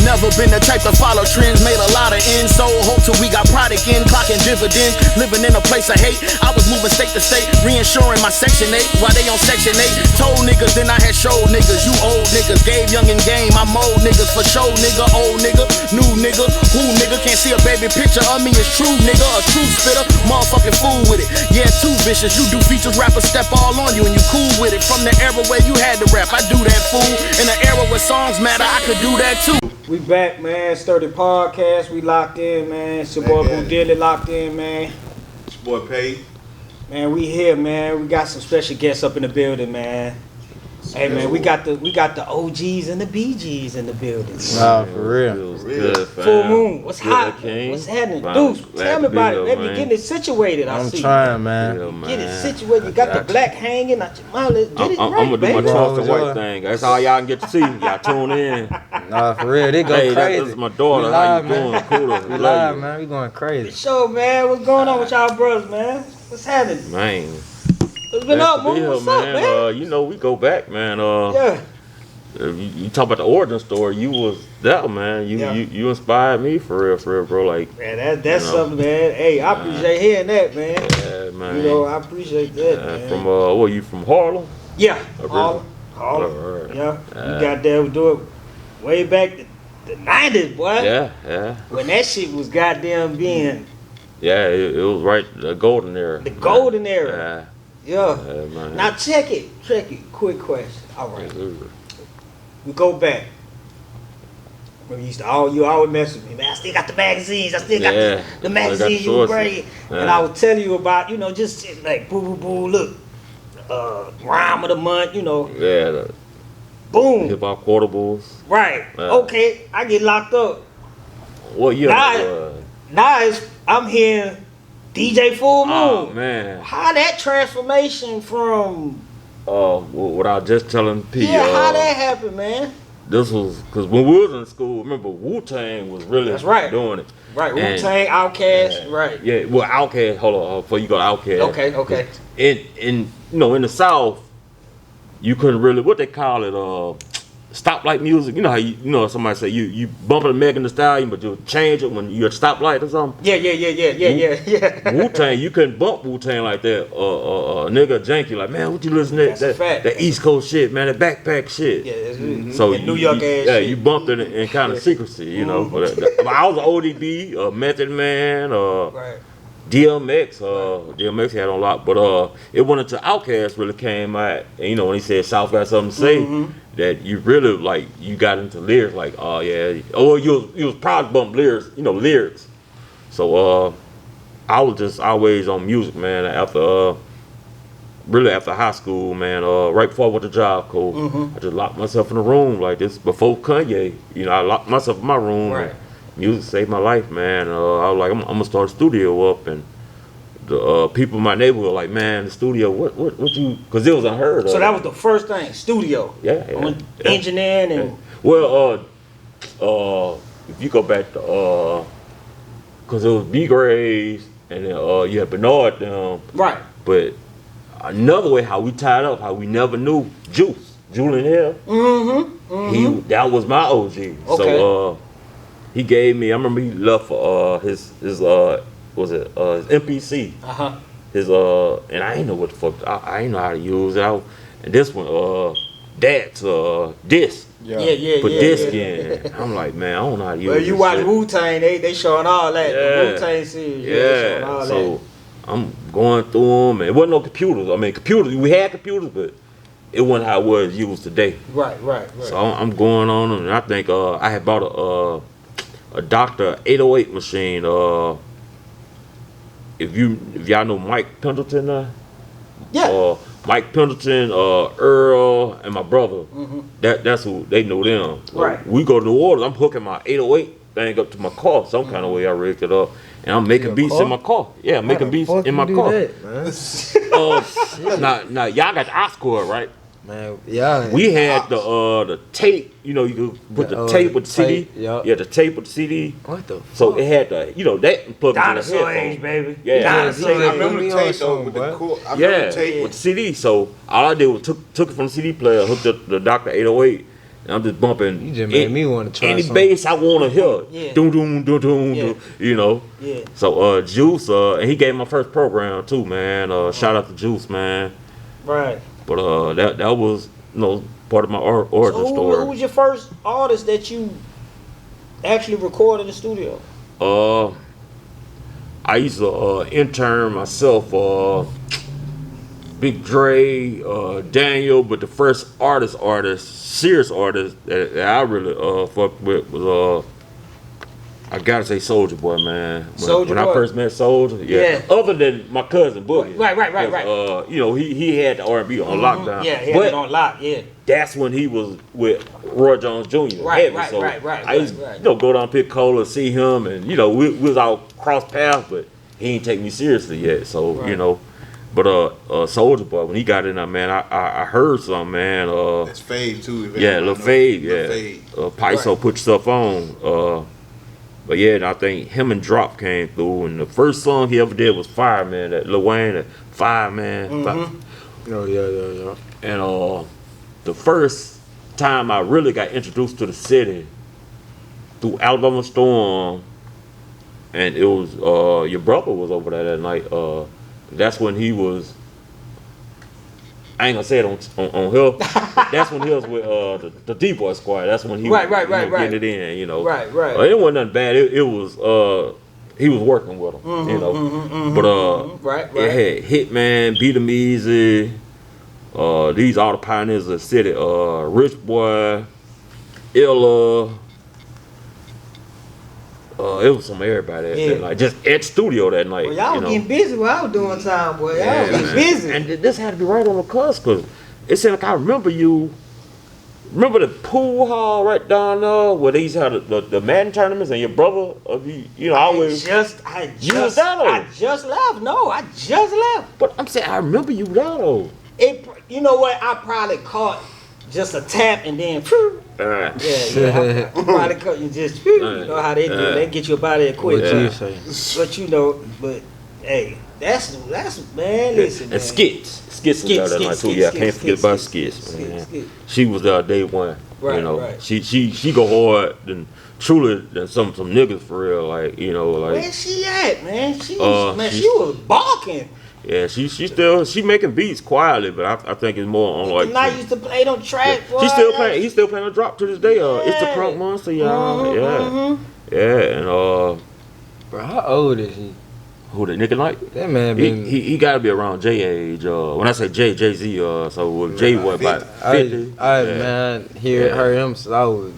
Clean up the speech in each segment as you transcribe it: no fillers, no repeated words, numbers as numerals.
Never been the type to follow trends, made a lot of ends, so hope till we got product in, clocking dividends, living in a place of hate. I was moving state to state, reinsuring my section 8, while they on section 8. Told niggas, then I had showed niggas, you old niggas, gave young and game, I mold niggas, for show nigga, old nigga, new nigga, who nigga, can't see a baby picture of me, it's true nigga, a true spitter, motherfucking fool with it, yeah too vicious, you do features, rappers step all on you and you cool with it, from the era where you had to rap, I do that fool, in the era where songs matter, I could do that too. We back, man. Sturdy Podcast. We locked in, man. It's your boy Boo Dilly locked in, man. It's your boy Pay. Man, we here, man. We got some special guests up in the building, man. Hey, man, we got the OGs and the BGs in the building. Nah, for real. Good, Full Moon. What's hot? King. What's happening? Fine. Dude, tell me about it. Let me get it situated. I'm trying, man. Get it situated. You got the black hanging out your mouth. Get it I'm right, gonna do my baby. Charleston White thing. That's all y'all can get to see. Y'all tune in. Nah, for real. They go Hey, crazy. this is my daughter. We How you live, doing? man. Cool. We live, man. We going crazy. Show, man. What's going on with y'all brothers, man? What's happening? Man. What's been up, Moon? What's up, man? You know, we go back, man. Yeah. You talk about the origin story. You was that, man. You inspired me for real, bro. Like, Man, that's something, man. Hey, I appreciate hearing that, man. yeah, man. You know, I appreciate that, man. From what, you from Harlem? Yeah, Harlem. Harlem. Yeah, you got there do it way back the 90s, boy. Yeah. When that shit was goddamn being Yeah, it was right the golden era. the golden era. Yeah. Man. Now check it. Quick question. All right. We go back. When you always mess with me, man. I still got the magazines. I still got the magazines you were bringing. And I would tell you about, just like boo, look. Rhyme of the month, Yeah. Boom. Hip hop quotables. Right. Okay, I get locked up. What year? Now I'm hearing DJ Full Moon. Oh man. How that transformation from what I was just telling P. how that happened, man. This was because when we was in school, remember Wu-Tang was really doing it. Right, Wu-Tang, Outkast, right. Yeah, well, Outkast. Hold on, before you go to Outkast. Okay. In in the South, you couldn't really what they call it stoplight music. You know how somebody say you bumping a Megan Thee Stallion, but you change it when you're at stoplight or something. Yeah. Wu-Tang, you couldn't bump Wu-Tang like that. Nigga janky like, man, what you listen to? That East Coast shit, man, that backpack shit. Yeah, so New York ass shit. Yeah, you bumped it in kind of secrecy, you know. But, I was an ODB, Method Man, right. DMX. DMX had on a lot, but it went into Outkast really came out, and when he said South got something to say. That you really like, you got into lyrics like, you was proud to bump lyrics. So I was just always on music, man. After high school, man. Right before I went to job corps, I just locked myself in a room like this before Kanye. I locked myself in my room. Right. Music saved my life, man. I was like, I'm gonna start a studio up, and the people in my neighborhood were like, man, the studio, what you, because it was unheard of. So that was the first thing, studio. Yeah. Engineering and. Well, if you go back to, because it was B Graves and then you had Bernard them. Right. But another way how we tied up, how we never knew Julian Hill. That was my OG. Okay. So he gave me, I remember he left for his MPC. His and I ain't know what the fuck I ain't know how to use it. And this one Dad's disc. Yeah. Put disc in. I'm like, man, I don't know how to use it. Well, you watch Wu-Tang, they showing all that. The Wu-Tang series. They showing all so that. I'm going through them, and it wasn't no computers. I mean, we had computers, but it wasn't how it was used today. Right. So I'm going on them, and I think I had bought a Dr. 808 machine. If y'all know Mike Pendleton, Mike Pendleton, Earl, and my brother. That's who they know them. Right. We go to New Orleans. I'm hooking my 808 thing up to my car some kind of way. I rigged it up, and I'm making beats in my car. Yeah, I'm making beats in my car. Now y'all got the Oscar, right? Man, yeah. We had the tape. You could put the tape with the CD. Yeah, the tape with the CD. What the fuck? So it had the that plugged into the Dinosaur headphones. age, baby. Yeah. Dinosaur I age. remember the tape though with the cool. I remember the tape with the CD. So all I did was took it from the CD player, hooked up the Dr. 808, And I'm just bumping. You just made me want to try any something. bass I want to hear. Yeah. Doom, doom, doom, doom, Yeah. doom, you know. Yeah. So Juice, and he gave my first program too, man. Shout out to Juice, man. Right. But that was, you know, part of my origin So story. who was your first artist that you actually recorded in the studio? I used to intern myself, Big Dre, Daniel, but the first serious artist that I really fucked with was I gotta say Soulja Boy, man. When I first met Soulja, yeah. Other than my cousin Boogie, right. You know, he had the R&B on lockdown. Yeah, he had it on lock. Yeah. That's when he was with Roy Jones Jr. Right. I used to, you know, go down Pick Cola, see him, and you know, we was all cross paths, but he ain't take me seriously yet. So you know, but Soulja Boy, when he got in there, man, I heard something, man. That's Fave too. Yeah, Lil Fave, yeah. Paiso put stuff on. But yeah, and I think him and Drop came through, and the first song he ever did was Fireman, that Lil Wayne, that Fireman. Oh yeah. And the first time I really got introduced to the city through Alabama Storm, and it was your brother was over there that night. That's when he was. I ain't gonna say it on here. That's when he was with the D-Boy Squad. That's when he was getting it in, you know. Right. It wasn't nothing bad. It was he was working with them, you know. But it had Hitman, Beat 'em Easy, these all the pioneers of the city. Rich Boy, Illa. It was some everybody that night, just at studio that night. Well, y'all was getting busy while I was doing time, boy. Y'all was getting busy. And this had to be right on the cusp, because it seemed like I remember you. Remember the pool hall right down there where they used to have the Madden tournaments, and your brother, you know, always. I was down there. I just left. No, I just left. But I'm saying I remember you down there. You know what? I probably caught just a tap and then. I probably caught you just. You know how they do. They get you up out of there quick. What you say? But you know, hey, that's man. Listen, man. And Skits was there that night too. Yeah, I can't forget about Skits, man. She was there day one. Right, you know, right. She go hard than truly than some niggas for real. Like, you know, like. Where's she at, man? She was barking. Yeah, she making beats quietly, but I think it's more on like. And I used to play them tracks. Yeah. He's still playing a drop to this day. It's the Crunk Monster, y'all. Yeah, and Bro, how old is he? who the nigga Knight? That man been. He gotta be around J age. When I say Jay-Z. So with Jay what about 50? Man, heard him since I was.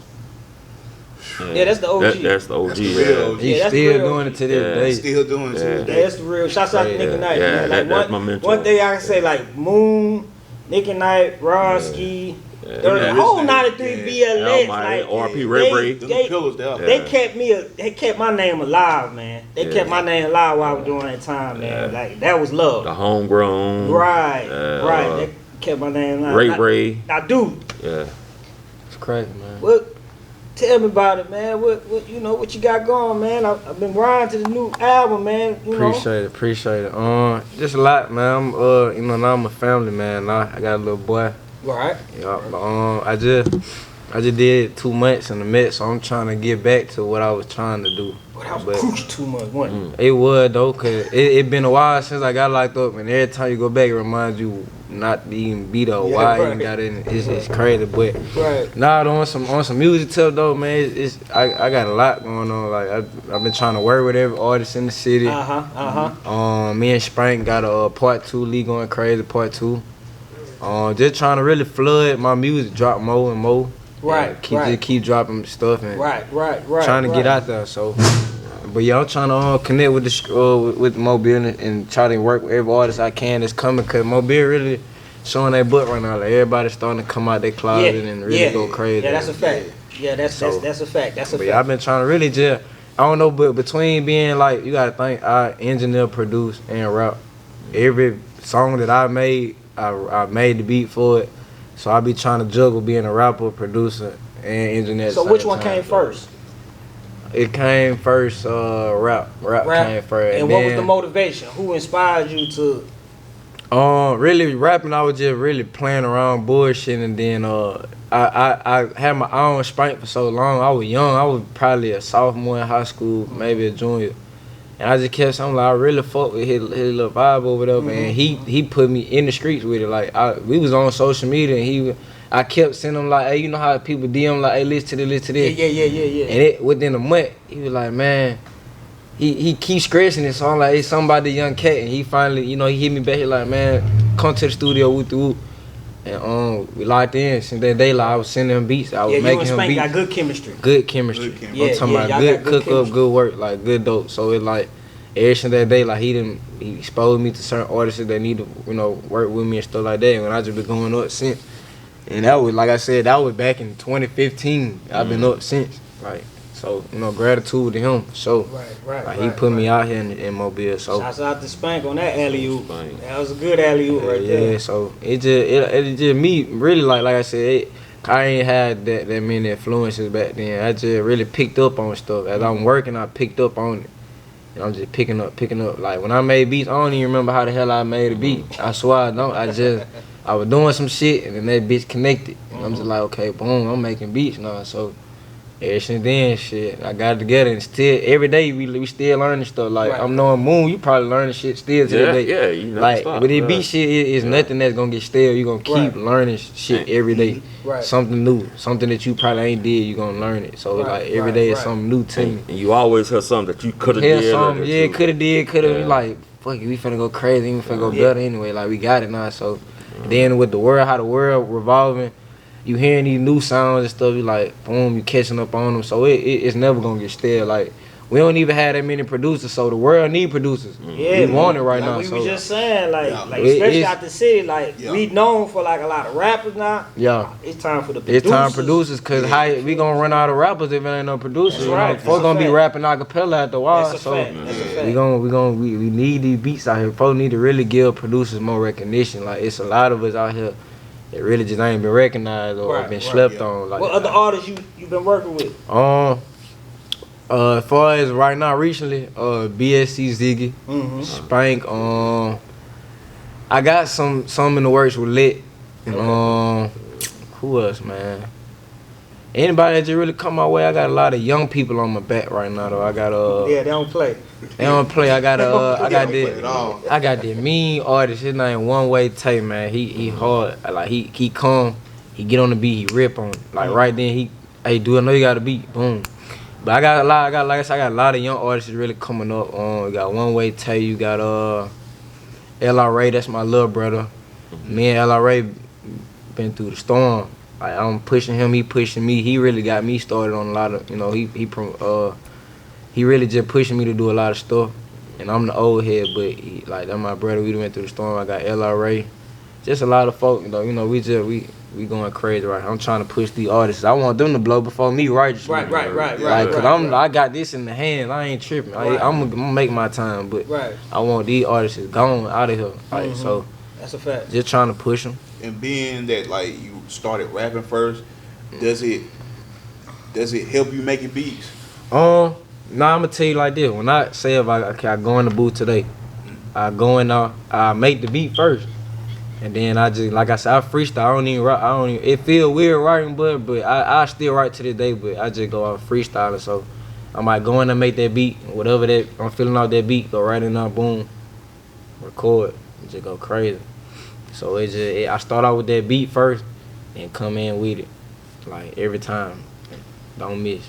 Yeah, that's the OG. That's the OG. That's the real OG. He's still doing it to this day. Still doing it to this day. That's the real. Shouts out to Nick and Knight, man. Like that's my mentor. One day I can say like Moon, Nick and Knight, Ronski, the whole 93 BLS. Like RP Ray. They kept my name alive, man. They kept my name alive while I was doing that time, man. Like that was love. The homegrown. Right. They kept my name alive. Ray. Now, dude. Yeah. It's crazy, man. What? Tell me about it, man. What you know? What you got going, man? I've been riding to the new album, man. Appreciate it. Just a lot, man. I'm now I'm a family man. Now I got a little boy. Right. Yeah. I just did 2 months in the Met, so I'm trying to get back to what I was trying to do. But that was crucial 2 months, wasn't it? It was though, cause it been a while since I got locked up, and every time you go back, it reminds you not to even be there. Why I even got in? It's crazy, but now on some music tip though, man. I got a lot going on. Like I've been trying to work with every artist in the city. Me and Spank got a part 2, Lee Going Crazy part 2. Just trying to really flood my music, drop more and more. Just keep dropping stuff and trying to get out there. So, but yeah, I'm trying to connect with Mobile and try to work with every artist I can that's coming, cause Mobile really showing their butt right now. Like everybody's starting to come out their closet and really go crazy. Yeah, that's a fact. Yeah, that's a fact. That's a fact. I've been trying to really just, I don't know, but between being like, you gotta think, I engineer, produce, and rap. Every song that I made, I made the beat for it. So I be trying to juggle being a rapper, producer, and engineer. So which one came first? It came first, rap came first. And what was the motivation? Who inspired you to Really rapping, I was just really playing around bullshit, and then I had my own spank for so long. I was young. I was probably a sophomore in high school, maybe a junior. And I just kept saying, like, I really fuck with his little vibe over there, and he put me in the streets with it. Like, we was on social media, and I kept sending him, like, hey, you know how people DM, like, hey, listen to this, listen to this. Yeah. And within a month, he was like, man, he keeps scratching it, so I'm like, hey, somebody young cat, and he finally, he hit me back, he like, man, come to the studio with the whoop. And we locked in. Since that day, like, I was sending him beats. I was making him beats. Got good chemistry. Good chemistry. I'm talking about good cook up, good work, like good dope. So it like ever since that day, like he exposed me to certain artists that need to, work with me and stuff like that. And I just been going up since. And that was, like I said, that was back in 2015. I've been up since. Like, so, gratitude to him. So, Right. He put me out here in Mobile. So, shouts out to Spank on that alley-oop. That was a good alley-oop right there. Yeah, so it just me really like I said, I ain't had that many influences back then. I just really picked up on stuff. As I'm working, I picked up on it. And I'm just picking up. Like when I made beats, I don't even remember how the hell I made a beat. I swear I don't. I was doing some shit and then that bitch connected. And I'm just like, okay, boom, I'm making beats now. So ever since then, shit, I got it together, and still every day we still learning stuff. Like I'm knowing Moon, you probably learning shit still to the day. Yeah, you know. Like with it beat shit, it's nothing that's gonna get stale. You gonna keep learning shit every day. Right. Something new, something that you probably ain't did, you gonna learn it. So like every day is something new to me. And you always have something that you could have did. Could have. Like fuck it, we finna go crazy, we finna go better anyway. Like we got it now. So then with the world, how the world revolving. You hearing these new sounds and stuff, you like, boom, you catching up on them. So it's never gonna get stale. Like, we don't even have that many producers, so the world need producers. Yeah, we want it right now. We was just saying, like especially out the city, we known for like a lot of rappers now. Yeah, it's time for the producers. It's time for producers, cause how we gonna run out of rappers if it ain't no producers? That's right. Folks gonna be rapping acapella after a while. That's a fact. That's a fact. We need these beats out here. Folks need to really give producers more recognition. Like it's a lot of us out here. It really just ain't been recognized or been slept on. Like, what other artists you been working with? As far as right now, recently, BSC Ziggy, Spank. I got some in the works with Lit, and who else, man? Anybody that just really come my way. I got a lot of young people on my back right now, though. I got they don't play. They don't play. I got that mean artist. His name One Way Tay, man. He hard. Like he come, he get on the beat, he rip on. Like right then hey dude, I know you got a beat, boom. But I got a lot of young artists really coming up. We got One Way Tay. You got LRA. That's my little brother. Me and LRA been through the storm. Like I'm pushing him, he pushing me. He really got me started on a lot of, he really just pushing me to do a lot of stuff. And I'm the old head, but that's my brother. We went through the storm. I got LRA. Just a lot of folk, we going crazy right now. I'm trying to push these artists. I want them to blow before me, right? Right. Cause I got this in the hand. I ain't tripping. I'm gonna make my time, but I want these artists gone out of here. Like so. That's a fact. Just trying to push them. And being that like you started rapping first, does it help you making beats? Nah, I'm gonna tell you like this. When I say if I go in the booth today, I go in there, I make the beat first, and then I just like I said, I freestyle. I don't even. It feel weird writing, but I still write to this day. But I just go out freestyling. So I might go in and make that beat, whatever that I'm feeling out that beat. Go right in there, boom, record, and just go crazy. So I start out with that beat first, and come in with it, like every time. Don't miss.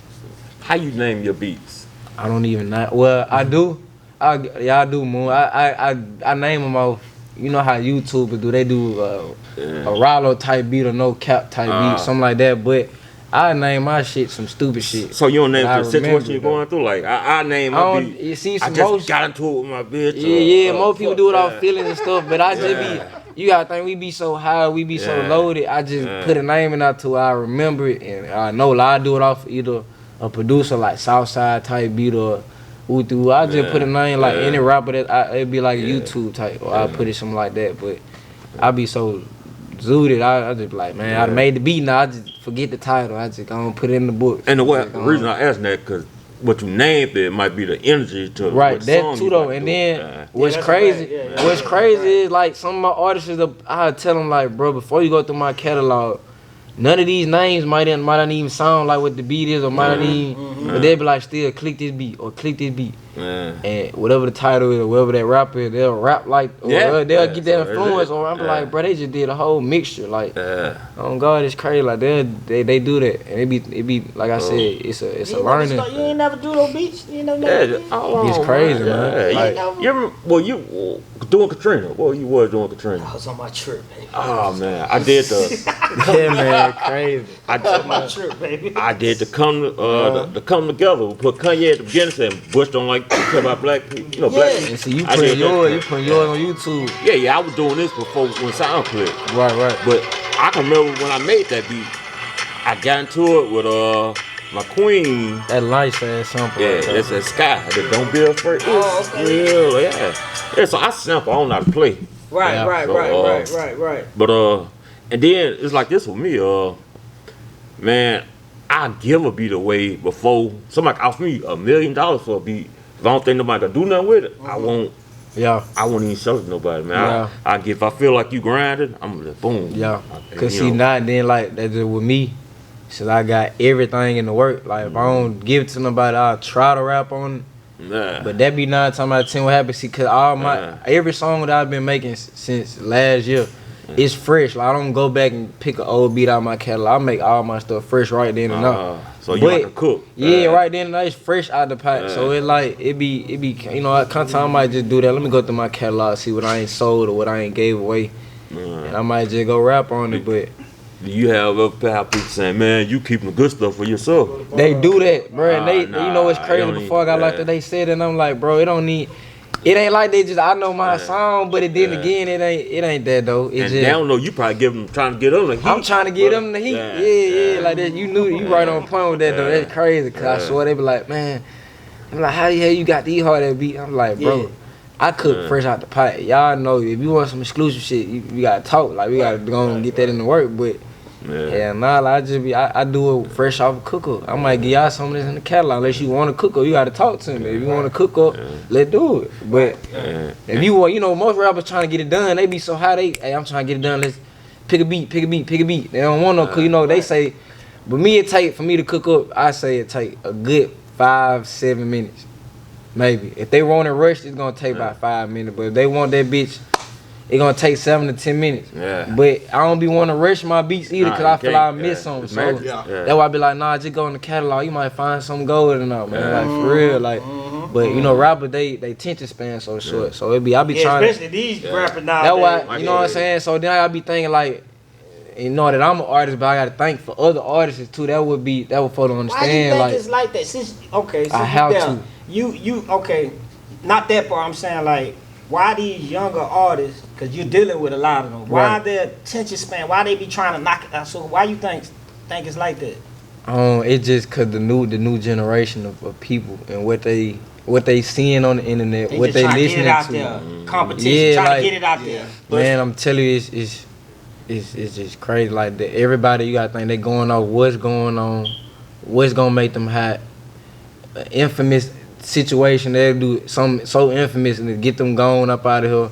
How you name your beats? I don't even know. Well, I do. I do, Moon. I name them off. You know how YouTubers do? They do a Rollo type beat or no cap type beat, something like that. But I name my shit some stupid shit. So you don't name the situation you're going through? Like I name my beat. You see, I just got into it with my bitch. Yeah, most people do it off feelings and stuff. But I just be. You gotta think we be so high, we be so loaded. I just put a name in out till I remember it, and I know I do it off either a producer like Southside type beat or Utu. I just put a name like any rapper that it'd be like YouTube type, or I put it something like that. But I be so zooted, I just be like, man, I made the beat now. I just forget the title. I just gonna put it in the book. And the reason I asked that, cause what you named it might be the energy to right. what That song too you though, like and to do. then what's crazy? What's crazy is like some of my artists, I tell them like, bro, before you go through my catalog, none of these names might not even sound like what the beat is, or might not even, but they'll be like, still click this beat or click this beat. And whatever the title is or whatever that rapper is, they'll rap like, or they'll get that influence, or I'm like, bro, they just did a whole mixture. Like, oh God, it's crazy. Like they do that, and it be like I said, it's a learning. You ain't never do no beats. You ain't never do beats. It's crazy, man. Like, you remember, you doing Katrina. Well, you was doing Katrina. I was on my trip, baby. Oh man, I did the. Yeah, man, crazy. I on my trip, baby. I did the come together. We put Kanye at the beginning, saying Bush don't like to talk about black people. You know, black people. And see, you put yours on YouTube. Yeah, I was doing this before when sound clip. Right. But I can remember when I made that beat, I got into it with my queen. That nice ass sample. Yeah, that's that Sky. That Don't Be Afraid. Oh, okay. Yeah, so I sample. I don't know how to play. Right. But and then it's like this with me. Man, I give a beat away before somebody offer me $1 million for a beat. If I don't think nobody can do nothing with it, I won't. Yeah. I won't even sell it to nobody, man. If I feel like you grinding, I'm just boom. Yeah. Cause see, not then like that's just with me. Since I got everything in the work. Like if I don't give it to nobody, I'll try to rap on it. Nah. But that be 9 times out of 10 what happens. See, cause every song that I've been making since last year, it's fresh. Like I don't go back and pick an old beat out of my catalog. I make all my stuff fresh right then and now. So you like to cook? Yeah, right then and now it's fresh out the pot. So it be you know, sometimes I might just do that. Let me go through my catalog, see what I ain't sold or what I ain't gave away, and I might just go rap on it. But do you have people saying, man, you keeping the good stuff for yourself? They do that, bro. And they, you know, what's crazy. Before I got like that, they said, and I'm like, bro, it ain't like they just, I know my song, but then again, it ain't that though. It's and just, they don't know, you probably trying to get them the heat. I'm trying to get them the heat. Yeah, like that. You right on point with that though. That's crazy. Cause I swear they be like, man, I'm like, how the hell you got these hard that beat? I'm like, bro, I cook fresh out the pot. Y'all know if you want some exclusive shit, you gotta talk. Like we gotta go and get that in the work, but. Like, I do it fresh off a cooker. I might give y'all some of this in the catalog. Unless you want to cook up, you got to talk to me. If you want to cook up, let's do it. But if you want, you know, most rappers trying to get it done, they be so high. Hey, I'm trying to get it done. Let's pick a beat. They don't want no cook. You know, they say, but for me to cook up, I say it take a good 5-7 minutes, maybe. If they want it rushed, it's gonna take about 5 minutes. But if they want that bitch, it's gonna take 7 to 10 minutes. But I don't be wanting to rush my beats either because I feel like I miss something. So that's why I be like, nah, just go in the catalog. You might find something gold in there, man. Like for real, like. But you know, rappers they attention span so short. So I be trying. Especially these rappers now. That's why you know what I'm saying. So then I be thinking like, you know that I'm an artist, but I gotta think for other artists too. That would for them understand. Why you think like it's like that? Since I have to. You okay? Not that part. I'm saying like. Why these younger artists, because you're dealing with a lot of them, why their attention span, why they be trying to knock it out? So why you think it's like that? It's just because the new generation of people and what they seeing on the internet, what they listening to. There. Competition, trying to get it out there. Man, I'm telling you, it's just crazy. Like everybody, you gotta think they going off what's going on, what's gonna make them hot. Infamous situation they'll do something so infamous and to get them going up out of here.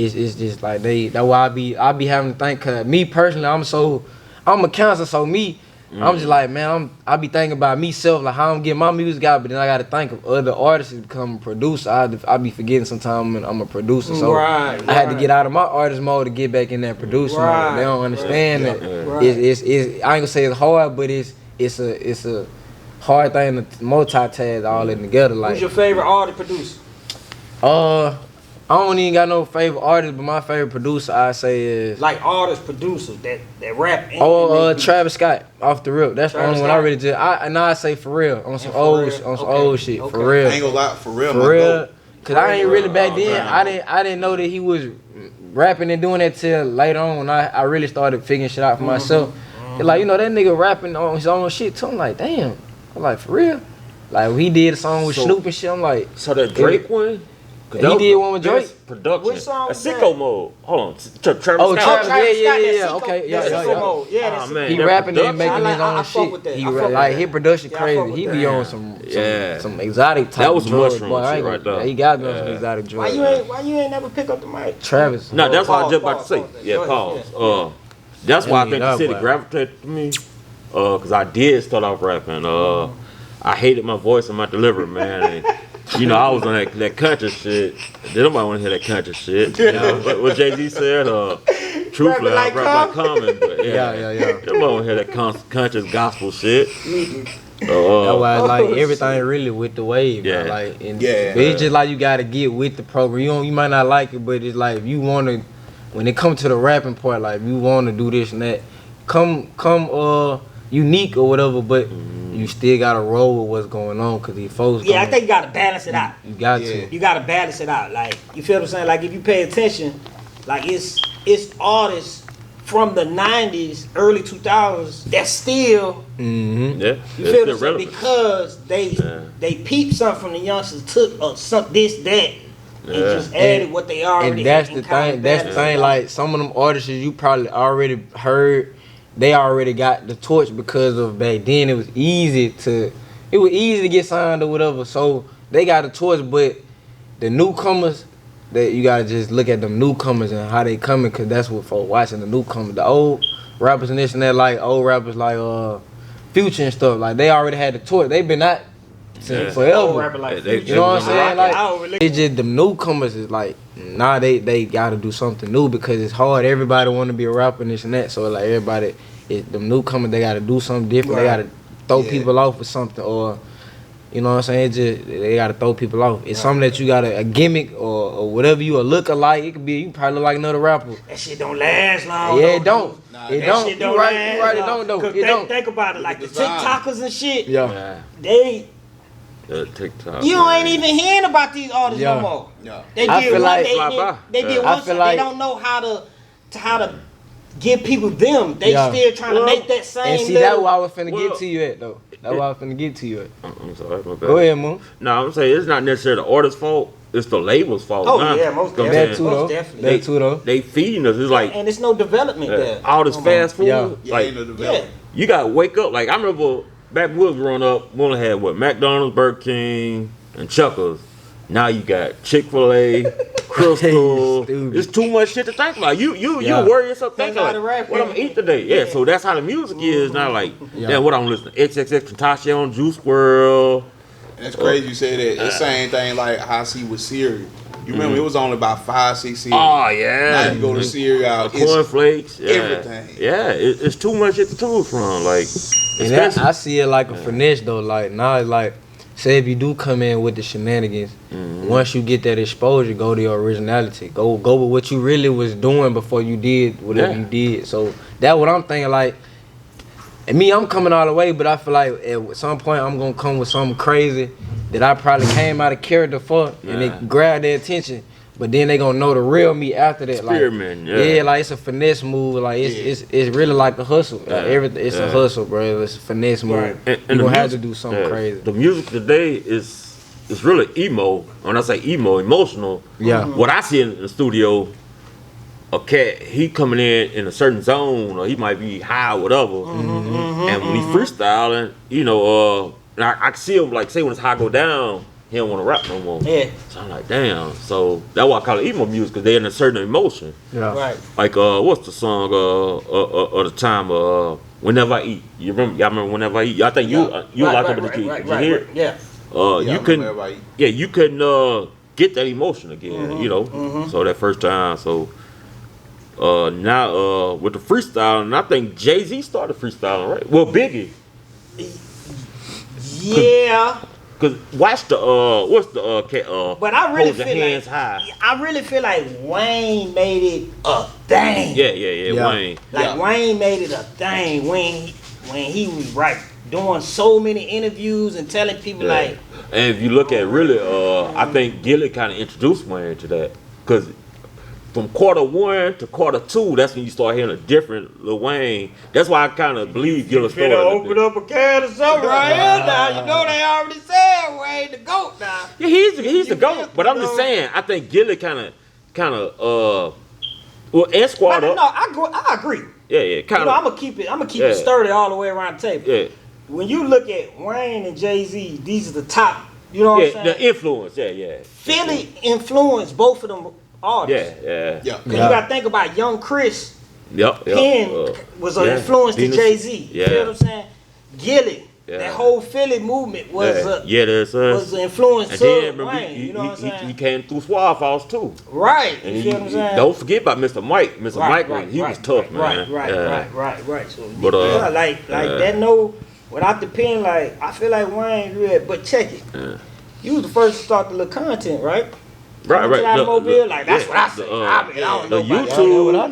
It's just like that's why I be having to think. Cause me personally, I'm a counselor, so me. I'm just like, man, I be thinking about myself, like how I'm getting my music out, but then I gotta think of other artists to become a producer. I be forgetting sometimes I'm a producer, so I had to get out of my artist mode to get back in that producer mode. They don't understand that. It's I ain't gonna say it's hard, but it's a hard thing to multitask all in together. Like, who's your favorite artist producer? I don't even got no favorite artist, but my favorite producer I say is like artist producer that rap. Travis Scott off the rip. That's the only one I really just. I say for real on some old shit for real. I ain't gonna lie, for real. Cause I ain't really back then. I didn't know that he was rapping and doing that till later on when I really started figuring shit out for myself. Like, you know, that nigga rapping on his own shit too. I'm like, damn. I'm like, for real? Like, he did a song with Snoop and shit. I'm like, so that Drake one? He did one with Drake. Production. Which song was Sicko that? Mode. Hold on. Travis Oh, Scott. Travis, yeah. Sicko- Okay, that's yeah. Sicko Mode. Yeah, that's man. He that rapping and production. making his I own fuck with shit. that. He I fuck with like that. his production Yeah, I fuck crazy. with He that. be on some exotic type. That was drugs, mushroom boy. I ain't shit gonna- right there. Yeah, he got me on some Yeah. exotic Why drugs. you ain't never pick up the mic? Travis. No, that's what I was just Pause, about to say. pause. Yeah, Go ahead, pause. That's why I think the Yeah, city boy. gravitated to me. Cause I did start off rapping. I hated my voice and my delivery, man. And, you know, I was on that country shit. Did nobody want to hear that country shit? You know, what Jay-Z said, truthfully, I rap like Common. But Yeah. Nobody want to hear that country gospel shit. That's why like everything really with the wave. Yeah. Man. Like, and Yeah. but it's just like you gotta get with the program. You might not like it, but it's like if you wanna, when it comes to the rapping part, like you wanna do this and that, come unique or whatever, but you still gotta roll with what's going on because these folks. Yeah, I think you gotta balance it out. you got Yeah. to. You gotta balance it out. Like, you feel what I'm saying? Like, if you pay attention, like it's artists from the 90s, early 2000s that still, Mm-hmm. Yeah, you it's feel what still I'm saying? relevant. Because they peeped something from the youngsters, took some this, that, and Yeah. just added what they already And that's had the and kinda thing. That's the balanced it thing. out. Like some of them artists you probably already heard, they already got the torch because of back then. It was easy to get signed or whatever. So they got the torch, but the newcomers, that you gotta just look at them newcomers and how they coming, cause that's what folks watching the newcomers. The old rappers and this and that, like old rappers like Future and stuff. Like they already had the torch. They been out since Old forever. rapper like They- Future. You know what I'm I saying? like it. Like, I don't really- it's just the newcomers is like, nah, they gotta do something new because it's hard. Everybody want to be a rapper and this and that. So like everybody, the newcomers, they gotta do something different. They Right. gotta throw Yeah. people off with something, or you know what I'm saying? It's just they gotta throw people off. It's something that you gotta a gimmick or whatever you a look alike. It could be you probably look like another rapper. That shit don't last long. Yeah, though, it don't. Nah, It that don't. shit You right. last You right. It long. don't though. 'Cause It don't. Think about it, like the Design. TikTokers and shit. Yeah. Yeah. They TikTok. you ain't even hearing about these artists Yeah. no more. Yeah. They I did feel one. like- They did Yeah. one. I feel Song. like- They don't know how to give people them. They Yeah. still trying to make that same. And see, little, that's why I was finna Well, get to you at though. That's why I was finna get to you at. I'm sorry, my bad. Go ahead, Moon. No, I'm saying it's not necessarily the artist's fault. It's the label's fault. Oh nah. yeah, most You know what I'm definitely. That saying? too though. Most definitely. That too though. They feeding us. It's like And it's no development there. all this fast food. Yeah. Yeah, Like ain't no Yeah. development. you gotta wake up. Like I remember back when we was growing up, we only had what McDonald's, Burger King, and Chuckers. Now you got Chick-fil-A, Crystal. Stupid. It's too much shit to think about. You Yeah. worry yourself Think thinking how to like, rap what I'm is. gonna eat today. Yeah, so that's how the music is now. Like, Yeah. yeah, what I'm listening to. XXX Tentacion, Juice WRLD. And it's crazy you say that. It's the same thing like how I see with cereal. You remember it was only about 5-6 cereals. Oh Now yeah. you go to cereal, it's Cornflakes, yeah. everything. Yeah, it's too much shit to choose from. Like, And that, especially, I see it like a finesse though. Like now it's like, say if you do come in with the shenanigans, once you get that exposure, go to your originality. Go with what you really was doing before you did whatever Yeah. you did. So that's what I'm thinking. Like, and me, I'm coming all the way, but I feel like at some point I'm gonna come with something crazy that I probably came out of character for, and it grabbed their attention. But then they gonna know the real me after that. Like, Spearman, yeah. like it's a finesse move. Like it's really like a hustle. Like, Yeah. everything, it's a hustle, bro. It's a finesse move. Right. You the gonna have to music- do something yeah, crazy. The music today is really emo. When I say emo, emotional. Yeah. What I see in the studio, a cat, he coming in a certain zone, or he might be high, or whatever. And when he freestyling, you know, and I can see him like say when his high go down, he don't want to rap no more. Yeah. So I'm like, damn. So that's why I call it emo music, because they're in a certain emotion. Yeah. Right. Like what's the song of the time Whenever I Eat. Y'all remember Whenever I Eat? I think you like it, but did you hear it? Yeah. Yeah, You I couldn't remember everybody- you couldn't get that emotion again, you know. So that first time, so now with the freestyle, and I think Jay-Z started freestyling, right? Well, Biggie. Yeah. Cause watch the what's the But I really hold your feel hands like high. I really feel like Wayne made it a thing. Yeah, Yeah. Wayne. Like Yeah. Wayne made it a thing when he was doing so many interviews and telling people Yeah. like, And if you look at really, I think Gilly kind of introduced Wayne to that, cause from quarter 1 to quarter 2, that's when you start hearing a different Lil Wayne. That's why I kind of believe Gilla's story. You open up a can or something right here now. You know they already said Wayne the GOAT now. Yeah, he's the GOAT. But I'm just saying, I think Gilla kind of, well, and Squad Up. No, I agree. Yeah, kind of. I'm gonna keep it sturdy all the way around the table. Yeah. When you look at Wayne and Jay-Z, these are the top. You know what I'm saying? The influence. Yeah. Philly influenced both of them artists. Yeah. You gotta think about Young Chris. Yep. Penn was an influence to Jay-Z. Yeah. You know what I'm saying? Gilly. Yeah. That whole Philly movement was was an influence to Wayne. You know what I'm saying? He came through Suave House too. Right. And you feel what I'm saying? Don't forget about Mr. Mike. Mr. Mike, he was tough, man. Right. So, like that. No, without the pen, like I feel like Wayne read. But check it. You was the first to start the little content, right? Right. Like that's what I say. I don't know. YouTube.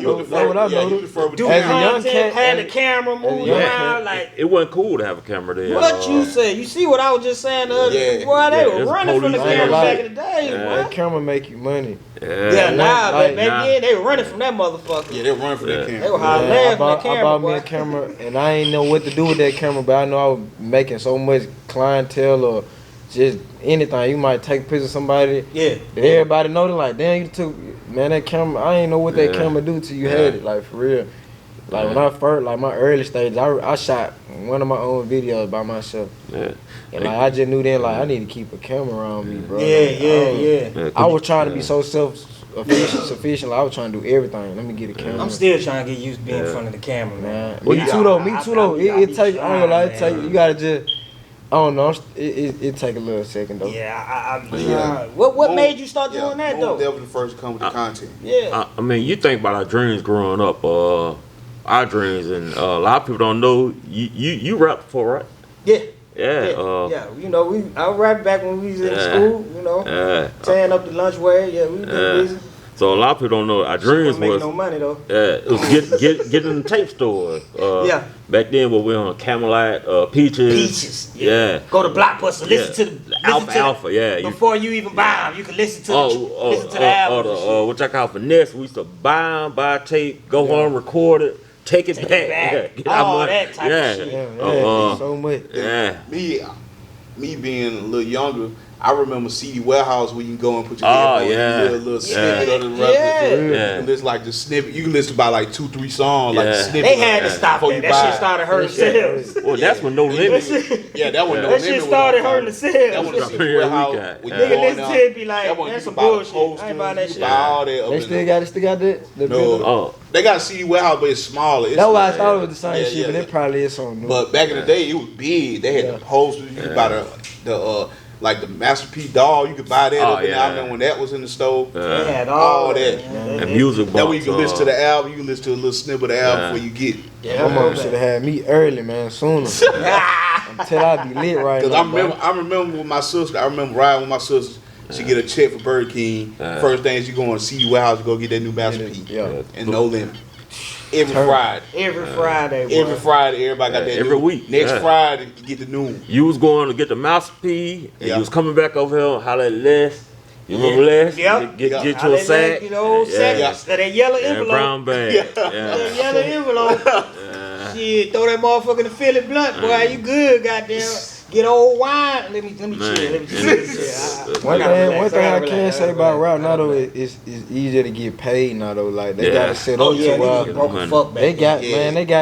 Do content, had the camera moving around, like it wasn't cool to have a camera there. What you say? You see what I was just saying the other day? Boy, they were running from the camera back in the day. That camera make you money. But back then they were running from that motherfucker. Yeah, they were running from that camera. They were hollering from that camera. I bought me a camera, and I ain't know what to do with that camera, but I know I was making so much clientele or just anything. You might take a picture of somebody. Yeah. Everybody know they like, damn, you took, man, that camera. I ain't know what that camera do till you had it. Like for real. Like when I first, like my early stage, I shot one of my own videos by myself. Yeah. And like I just knew then, like I need to keep a camera on me, bro. Yeah. I was trying to be so self-sufficient. Like I was trying to do everything. Let me get a camera. I'm still trying to get used to being in front of the camera, man. Me too though. It take. I ain't gonna lie. It take. You gotta just. I don't know. It take a little second though. What made you start doing that though? That was the first to come with the content. Yeah. I mean, you think about our dreams growing up. Our dreams, and a lot of people don't know. You rapped before, right? Yeah. You know, I rapped back when we was in school. You know, tearing up the lunchway. Yeah, we been busy. So a lot of people don't know our dreams was no money though. It was get in the tape store. Back then, when we were on Camelot, Peaches. Yeah. Go to Blockbuster, listen to the Alpha. Yeah. Before you even buy them, you can listen to the album. What I call finesse. We used to buy tape, go home, record it. Take it back. Get all that type of shit. So much. Me being a little younger, I remember CD Warehouse where you can go and put your headphones in, little snippet of the record. You can listen like the snippet. You can listen to about like 2-3 songs, like the snippet. They had to stop that. That shit started hurting sales. Well, that's when No Limit. That one. That shit started hurting the sales. That one CD Warehouse. Nigga listen to it, be like, that's some bullshit. I ain't buying that shit. They still got that. No. They got a CD Warehouse, but it's smaller. That's why I thought it was the same shit, but it probably is something new. But back in the day, it was big. They had the posters. You could buy the like the Master P doll. You could buy that. I remember when that was in the store. They had all that. And music box. That way you can listen to the album. You can listen to a little snippet of the album before you get it. Yeah, my mom should have had me early, man, sooner. Until I be lit right now. I remember with my sister. I remember riding with my sister. She get a check for Burger King. First thing she go on CD Warehouse to go get that new Master P. And No Limit. Every Friday. Every Friday, everybody got that every week. Next Friday, you get the new. You was going to get the Master P, and you was coming back over here and holler at Les. You remember Les? Yep. Get you a sack. You know, that yellow envelope. Brown bag. That yellow envelope. Shit, throw that motherfucker in the Philly blunt, boy. You good, goddamn. Get old wine. Let me chill. One thing I can say about rap now though is easier to get paid now though. Like they got it set up to where they got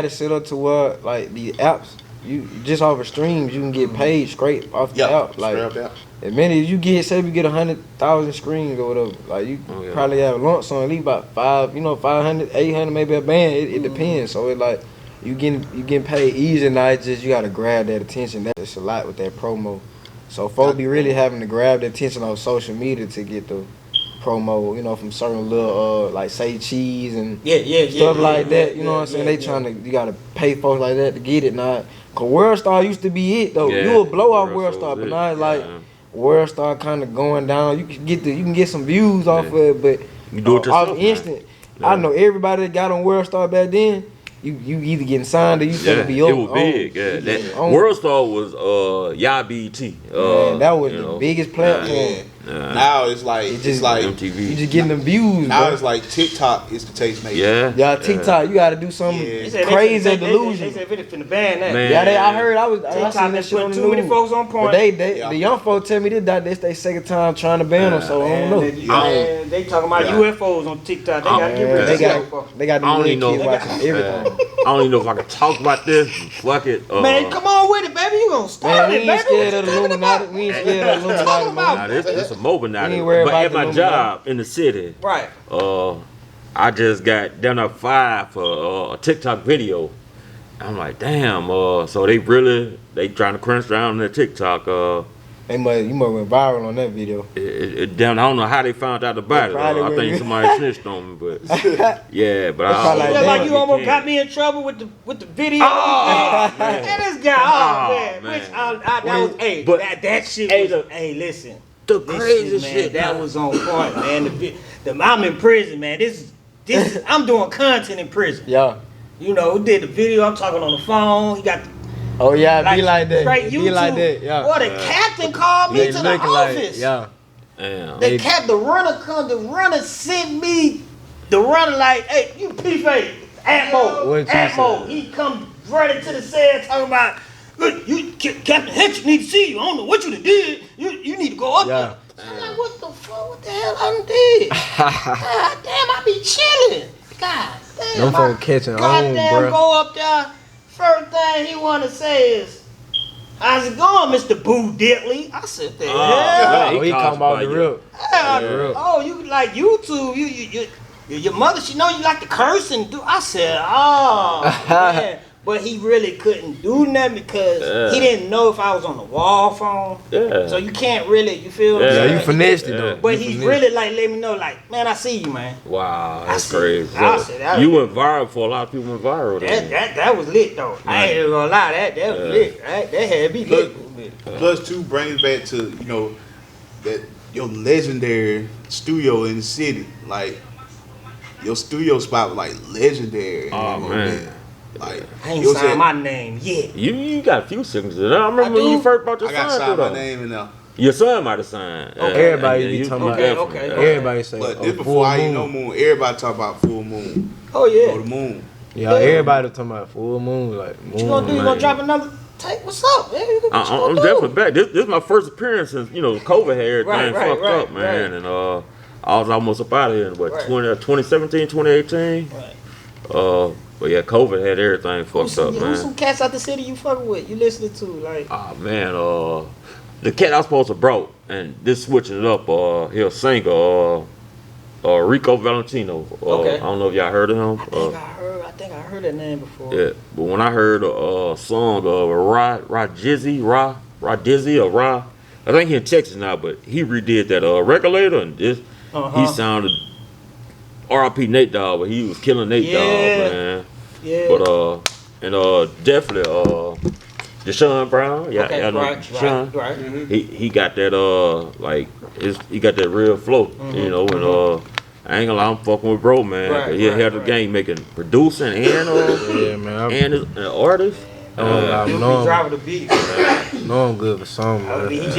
it set up to where like the apps you just off of streams you can get paid straight off the app. Like as many as you get, say we get 100,000 streams or whatever. Like you probably have a lump sum at least about 500, 800 maybe a band. It depends. So it like. You getting paid easy now. It's just you gotta grab that attention. That's a lot with that promo. So folks be really having to grab the attention on social media to get the promo. You know, from certain little like say cheese and stuff like that. You know what I'm saying? They trying to you gotta pay folks like that to get it now. Cause World Star used to be it though. You will blow off World Star, but now it's like World Star kind of going down. You can get some views off of it, but you do it yourself, off instant. I know everybody that got on World Star back then. You either getting signed or you finna be over. It was big. That World Star was BET. That was the biggest platform. Now it's like MTV. You just getting them views. Now bro. it's like TikTok is the taste maker. Yeah. TikTok, you gotta do something crazy delusion. They said finna ban that. Man. Yeah, I heard. I TikTok seen that shit on the too many news. folks on point. But the young folks tell me this their second time trying to ban them, so I don't know. They talking about UFOs on TikTok. They gotta get rid of they got the I don't even little know. kids watching everything. I don't even know if I can talk about this. Fuck it. Man, come on with it, baby. You gonna start Man, we it, ain't baby. scared of the Illuminati. We ain't scared of the Illuminati. Nah, this is a Illuminati. ain't worried But about at the my Illuminati. job in the city, Right. I just got down to 5 for a TikTok video. I'm like, damn. So they trying to crunch down their TikTok. You must went viral on that video. Down. I don't know how they found out about it. I think somebody snitched on me, but yeah. But probably Just like you almost got me in trouble with the video. Oh, man. And this guy, man. Which that was, that shit was, listen. The crazy man, shit. That was on point, man. I'm in prison, man. This is, I'm doing content in prison. Yeah. You know, who did the video? I'm talking on the phone. He got Oh yeah, it be like that. straight It be like that. Yeah. Boy, the captain called me They to the looking like office. yeah. Damn. The runner sent me the runner like, hey, you P-Face, What you Atmo. said? He come running to the cell talking about, look, Captain Hitch need to see you. I don't know what you done did. You need to go up there. I'm like, what the fuck? What the hell I done did? God damn, I be chilling. God damn. Them folk catching on, Goddamn, bruh. go up there. First thing he want to say is, how's it going, Mr. Boo Diddley? I said, the hell? Oh, he come out the rip. Oh, you like YouTube? Your mother, she know you like to curse and do. I said, oh man, but he really couldn't do nothing because he didn't know if I was on the wall phone. Yeah. So you can't really, you feel? Yeah, me? you finessed it though. But he's really like let me know, like, man, I see you, man. Wow, I that's see. crazy. I said that You was- went viral for a lot of people. Went viral. That was lit though. I ain't even gonna lie, that was lit. That had to be lit. Plus, too, brings back to that your legendary studio in the city. Like your studio spot was like legendary. Oh man. Like I ain't signed my name yet. You got a few signatures. I remember when you first brought your I got son signed through my though. name in there. Your son might have signed. Everybody be talking about Okay. Everybody say But this full before I ain't moon. no moon. Everybody talk about full moon. Oh yeah. Go to moon. Yeah, everybody talking about full moon, like moon. What you gonna do? You gonna drop another tape? What's up, man? What you I'm gonna do? definitely back. This is my first appearance since COVID had everything fucked up, man. right. And I was almost up out of here in 2017, 2018. Right. But yeah, COVID had everything fucked up, man. Who's some cats out the city you fucking with? You listening to like? Oh man, the cat I was supposed to brought, and this switching it up. He a singer, Rico Valentino. Okay. I don't know if y'all heard of him. I think I heard that name before. Yeah, but when I heard a song of Ra Dizzy, I think he in Texas now, but he redid that Regulator, and this he sounded R.I.P. Nate Dogg, but he was killing Nate Dogg, man. Yeah. But definitely Deshaun Brown, yeah, Okay, I know right. Deshaun. Mm-hmm. He got that he got that real flow, you know, and I ain't gonna lie, I'm fucking with bro, man. Right, He had the game making producing and Yeah, man. and an artist. He driving the beat. No, I'm good for something, I man. mean, he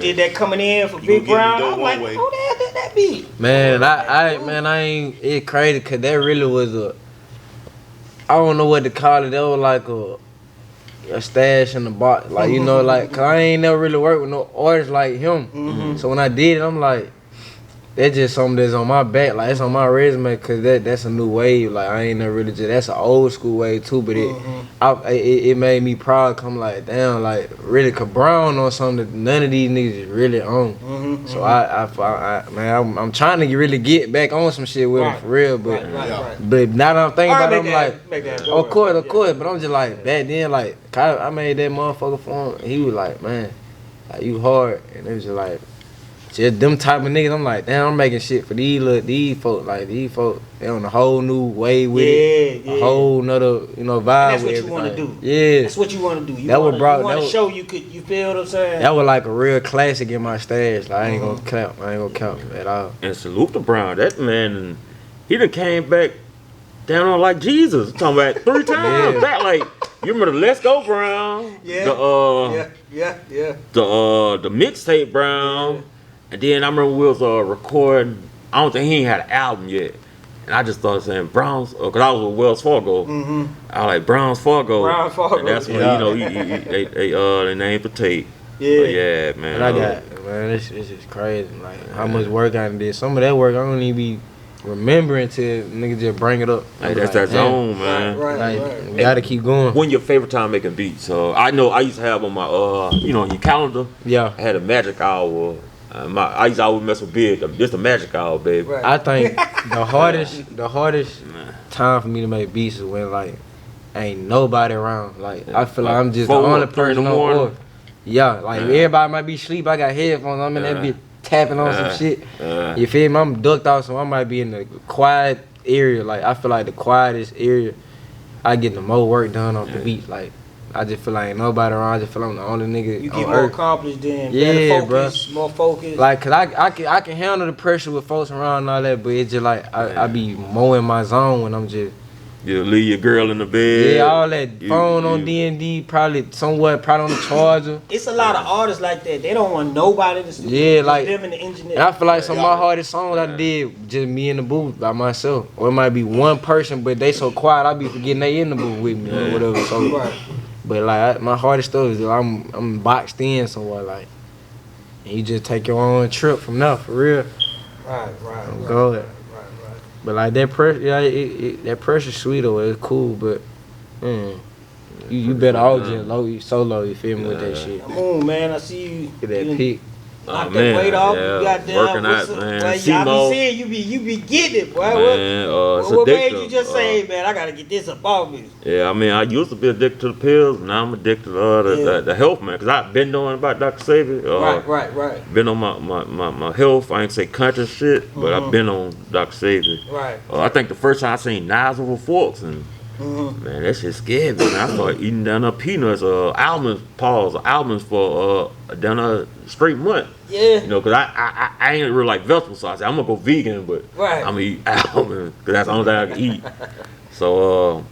did that coming in for Big get Brown. the dope I'm like, one way. who the hell did that beat? Man, I ain't. It crazy because that really was I don't know what to call it. That was like a stash in the box, like you know, like 'cause I ain't never really worked with no artists like him. So when I did it, I'm like, that's just something that's on my back, like it's on my resume, 'cause that's a new wave. Like I ain't never really that's an old school wave too, but it made me proud. Come like damn, like really, 'cause Brown on something that none of these niggas is really on. So I'm trying to really get back on some shit with him for real, but but now that I'm thinking about it, I'm like, of course, but I'm just like back then, like I made that motherfucker for him. And he was like, man, like you hard, and it was just like. Just them type of niggas, I'm like, damn, I'm making shit for these folks. Like, these folks, they on a whole new way with it. A whole nother, vibe That's with what everything. you want to do. Yeah. That's what you want to do. You That want what brought- to that show you feel what I'm saying? That was like a real classic in my stash. Like, I ain't gonna count at all. And salute to Brown. That man, he done came back down on like Jesus. I'm talking about 3 times. Yeah. That like you remember the Let's Go Brown? Yeah. The Yeah. the mixtape Brown. And then I remember we was recording. I don't think he ain't had an album yet. And I just started saying Browns, because I was with Wells Fargo. Mm-hmm. I was like Browns Fargo. Browns Fargo. And that's when they named the tape. Yeah, but yeah, man. And man, it's just crazy. Like how much work I did. Some of that work I don't even be remembering till niggas just bring it up. Like, that's that zone, man. Right. We gotta keep going. When your favorite time making beats? I know I used to have on my your calendar. Yeah. I had a magic hour. I used to always mess with Big. Just a magic hour, baby. Right. I think the hardest time for me to make beats is when like ain't nobody around. Like I feel like I'm just the only person on board. Yeah, like everybody might be asleep. I got headphones. I'm in that bitch tapping on some shit. You feel me? I'm ducked off, so I might be in the quiet area. Like I feel like the quietest area, I get the most work done off the beat. Like I just feel like ain't nobody around. I just feel like I'm the only nigga. You on get more earth. accomplished then. Yeah, more focused. Like, cause I can handle the pressure with folks around and all that, but it's just like I be more in my zone when I'm just. You leave your girl in the bed. Yeah, all that phone on D&D, probably on the charger. It's a lot of artists like that. They don't want nobody to Yeah, like them and the engineer. And I feel like some of my hardest songs I did just me in the booth by myself. Or it might be one person, but they so quiet I be forgetting they in the booth with me or whatever. So, but like my hardest stuff is I'm boxed in somewhere like, and you just take your own trip from there for real. Right. Go. But like that pressure, that pressure sweet though, it's cool, but you better all just low, solo, you feel me with that shit. Come on, man, I see you. Get that peak. Knock that weight off. You got down. Working out, man. I be seeing you be getting it, boy. Man, what made you just say, man, I gotta get this up off me? Yeah, I mean, I used to be addicted to the pills. Now I'm addicted to the health, man. Because I've been knowing about Dr. Sabi. Right. Been on my health. I ain't say conscious shit, but I've been on Dr. Sabi. Right. I think the first time I seen knives over forks, and man, that shit scared me. Man. I started eating down there peanuts, almonds for down a straight month. Yeah. You know, because I ain't really like vegetables, so I said, I'm going to go vegan, but I'm going to eat almonds, because that's the only thing I can eat. So,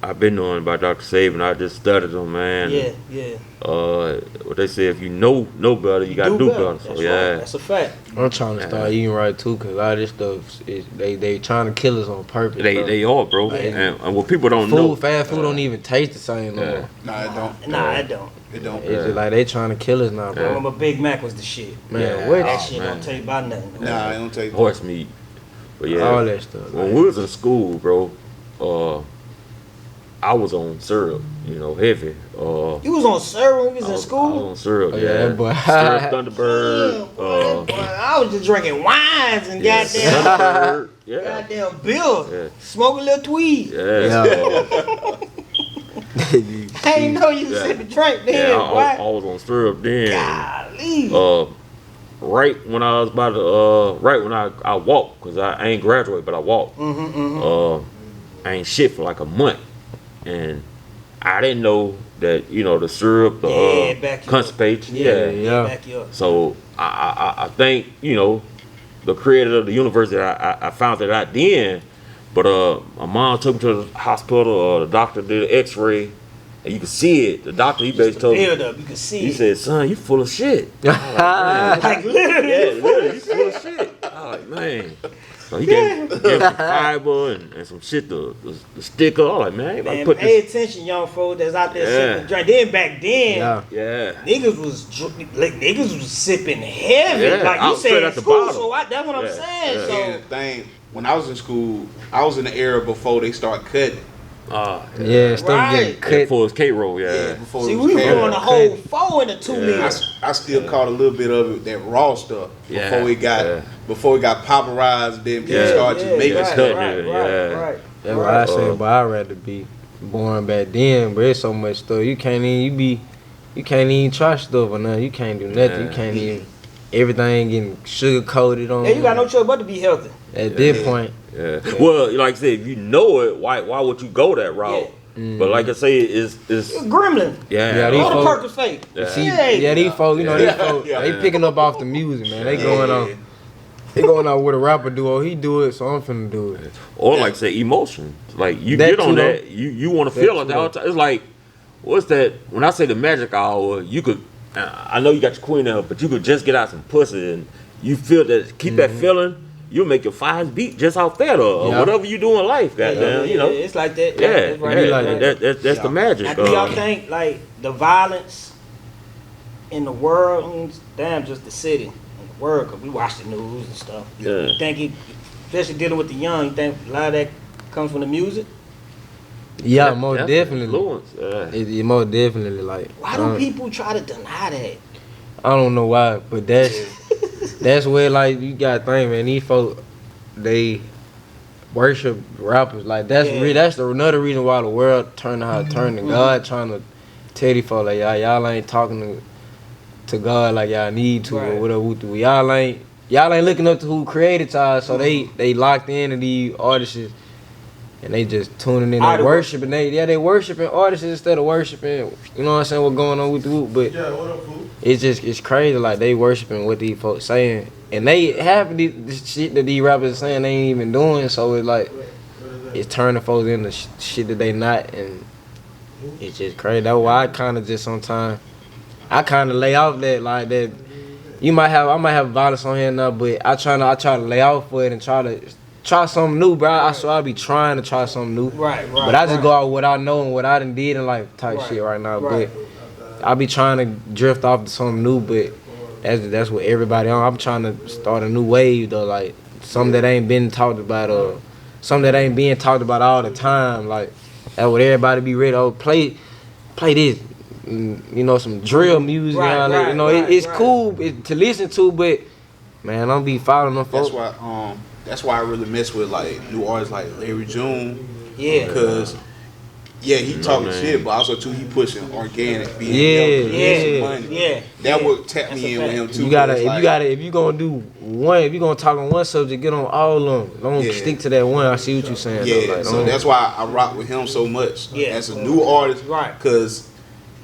I've been knowing about Dr. Sabi, and I just studied them, man. Yeah. What they say, if you know better, you got to do better. So, that's right. That's a fact. I'm trying to start eating right, too, because a lot of this stuff, they trying to kill us on purpose. They are, bro. Like, and what people don't know. Fast food don't even taste the same no more. Nah, it don't. It don't. It's just like they trying to kill us now, bro. I remember Big Mac was the shit. Man, that shit don't taste about nothing. Nah, it don't taste horse meat. But yeah, all that stuff. When we was in school, bro, I was on syrup, heavy. You was on syrup when you was in school? I was on syrup, yeah, boy. Syrup Thunderbird. Boy, I was just drinking wines and goddamn goddamn Bill. Yeah. Smoking a little tweed. Yeah. I didn't know you said the drink then. Yeah, I was on syrup then. Golly. Right when I was about to, right when I walked, because I ain't graduated, but I walked. I ain't shit for like a month. And I didn't know that, the syrup, constipates. Yeah. Back you up. So I think, the creator of the universe that I found that out then. But my mom took me to the hospital. The doctor did an X-ray, and you could see it. The doctor, he basically told me, build up, you could see he it. said, "Son, you full of shit." Like literally, you full of shit. I was like, man. So he gave me some fiber and some shit to stick up. I was like, man, pay attention, young folks that's out there sipping drink. Then back then, niggas was sipping heavy. Yeah, like you said in school, so that's what I'm saying. Yeah. So And the thing, when I was in school, I was in the era before they started cutting. Stuff getting cut. Before it's K-roll, before see, it we was were doing the whole 4 and the 2 liters. I still caught a little bit of it, that raw stuff before it got popularized. Then people started just making stuff. Right. That's why I say, but I'd rather be born back then. But there's so much stuff you can't even try stuff or nothing. You can't do nothing. You can't even. Everything getting sugar coated on. Yeah, you got no choice but to be healthy. At this point. Yeah. Well, like I said, if you know it, why would you go that route? Yeah. But like I say, it's gremlin. Yeah. These folks. All the Perkins fake. These folks, these folks, they picking up off the music, man. They going on. They going out with a rapper do. Oh, he do it, so I'm finna do it. Or like say emotion. Like you get on that, you want to feel it all the time. It's like, what's that? When I say the magic hour, you could. I know you got your queen out, but you could just get out some pussy you feel that, keep that feeling. You'll make your fires beat just off that or whatever you do in life, goddamn. You know, it's like that. That's the magic. Now, do y'all think like the violence in the world, damn, just the city, in the world, because we watch the news and stuff. Yeah. You think especially dealing with the young, you think a lot of that comes from the music? Yeah, most definitely. Influence. It most definitely like. Why do people try to deny that? I don't know why, but that's where like you gotta think, man. These folks, they worship rappers. Like that's another reason why the world turned to how it turned to God, trying to tell these folks like y'all ain't talking to God like y'all need to or whatever. Y'all ain't looking up to who created y'all, so they locked into these artists. And they just tuning in and worshiping. They worshiping artists instead of worshiping, you know what I'm saying, what's going on with the group. But what up, fool? it's crazy, like they worshiping what these folks saying. And they have this shit that these rappers are saying they ain't even doing, so it's like, it's turning folks into shit that they not, and it's just crazy. That's why I kind of just sometimes, I kind of lay off that, like that, I might have violence on here now, but I try to lay off for it and try something new, bro. So I be trying to try something new. Right. But I just go out with what I know and what I done did in life type shit right now. But I be trying to drift off to something new, but that's what everybody on. I'm trying to start a new wave though, like something that ain't been talked about or something that ain't being talked about all the time. Like that would everybody be ready. Oh, play this. You know, some drill music. It's cool to listen to, but man, don't be following them folks. That's why I really mess with like new artists like Larry June. Yeah. Because he talking shit, but also too he pushing organic, being money. Yeah. That would tap me in with him too. If you gonna talk on one subject, get on all of them. Don't stick to that one. I see what you're saying. Yeah. So that's why I rock with him so much. Yeah. As a new artist, because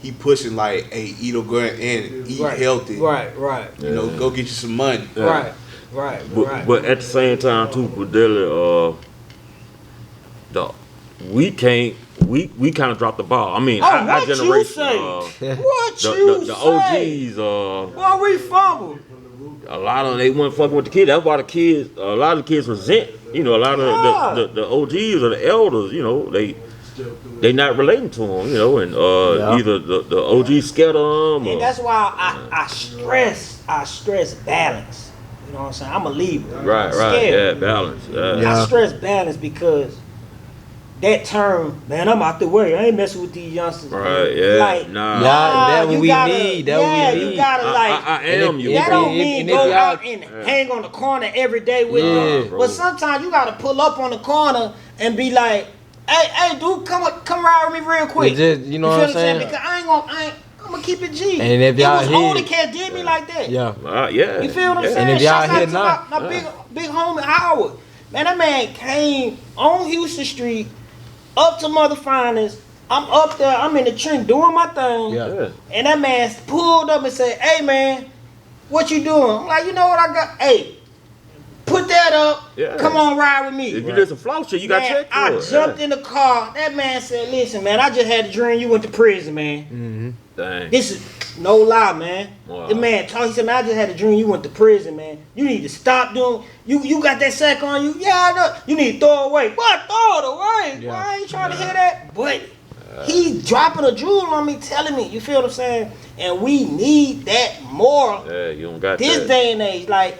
he pushing like, hey, eat organic, eat healthy. Right. You know, go get you some money. Yeah. Right. But at the same time too, Padilla, we kind of dropped the ball. I mean, our generation, the OGs, why we fumbled? A lot of they weren't fucking with the kids. That's why a lot of the kids resent. You know, a lot of the OGs or the elders. You know, they not relating to them. You know, and either the OGs scared of them. And that's why I stress balance. You know what I'm saying? I'm a Libra. Right. Yeah, balance. I stress balance because that term, man, I'm out the way. I ain't messing with these youngsters. Right, yeah. Like, that what we need. That what we need. You gotta I am you. That don't mean go out and hang on the corner every day with them. But sometimes you gotta pull up on the corner and be like, hey, dude, come ride with me real quick. You know what I'm saying? Because I'm gonna keep it G. And if y'all here, older cats did me like that. Yeah. You feel what I'm saying? And if y'all here now, my big homie Howard, man, that man came on Houston Street up to Mother Finest. I'm up there. I'm in the trunk doing my thing. Yeah. And that man pulled up and said, "Hey, man, what you doing?" I'm like, "You know what I got? Hey, put that up. Yeah. Come on, ride with me." If you did some flow shit, you got checked for it. I jumped in the car. That man said, "Listen, man, I just had a dream you went to prison, man." Mm-hmm. Dang. This is no lie, man. Wow. The man talked. He said, "Man, I just had a dream you went to prison, man. You need to stop doing. You got that sack on you. Yeah, I know. You need to throw it away. What? Throw it away? Yeah. Why I ain't trying to hear that?" But he's dropping a jewel on me, telling me. You feel what I'm saying? And we need that more. Yeah, you don't got this that. day and age. Like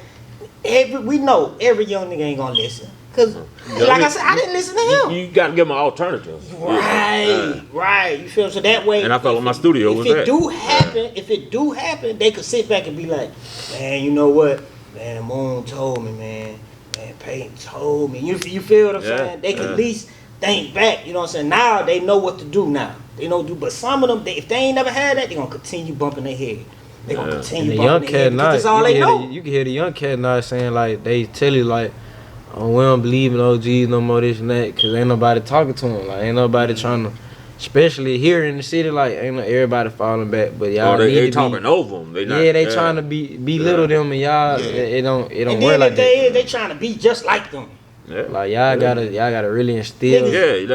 we know every young nigga ain't gonna listen. Cause I said, I didn't listen to him. You gotta give him an alternative. Right. You feel so that way. And I felt like my studio was that. If it do happen, they could sit back and be like, man, you know what? Man, Moon told me, man. Man, Peyton told me. You feel what I'm saying? They can at least think back. You know what I'm saying? Now they know what to do now. They know do. But some of them, if they ain't never had that, they gonna continue bumping their head. They gonna continue bumping their head. That's all they know. You can hear the young cat now saying like they tell you like, "Oh, we don't believe in OGs no more, this and that," because ain't nobody talking to them. Like, ain't nobody trying to, especially here in the city, like, ain't everybody falling back. But y'all they talking over them. They trying to belittle them, and y'all, it don't work like that. They trying to be just like them. Yeah. Like, y'all gotta really instill.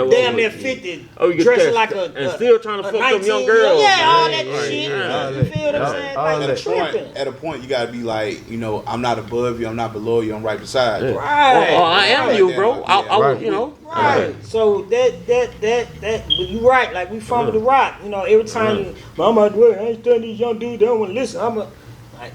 Damn near 50, dressing like a and still trying to fuck them young girls. Yeah, all that shit. You feel what I'm saying? At a point, you gotta be like, you know, I'm not above you, I'm not below you, I'm right beside you. Right. Well, I am you, bro. Right. You know. Right. So that you right. Like we from the rock. You know, every time you, I'm out the way, I ain't telling these young dudes they don't want to listen. I'm like,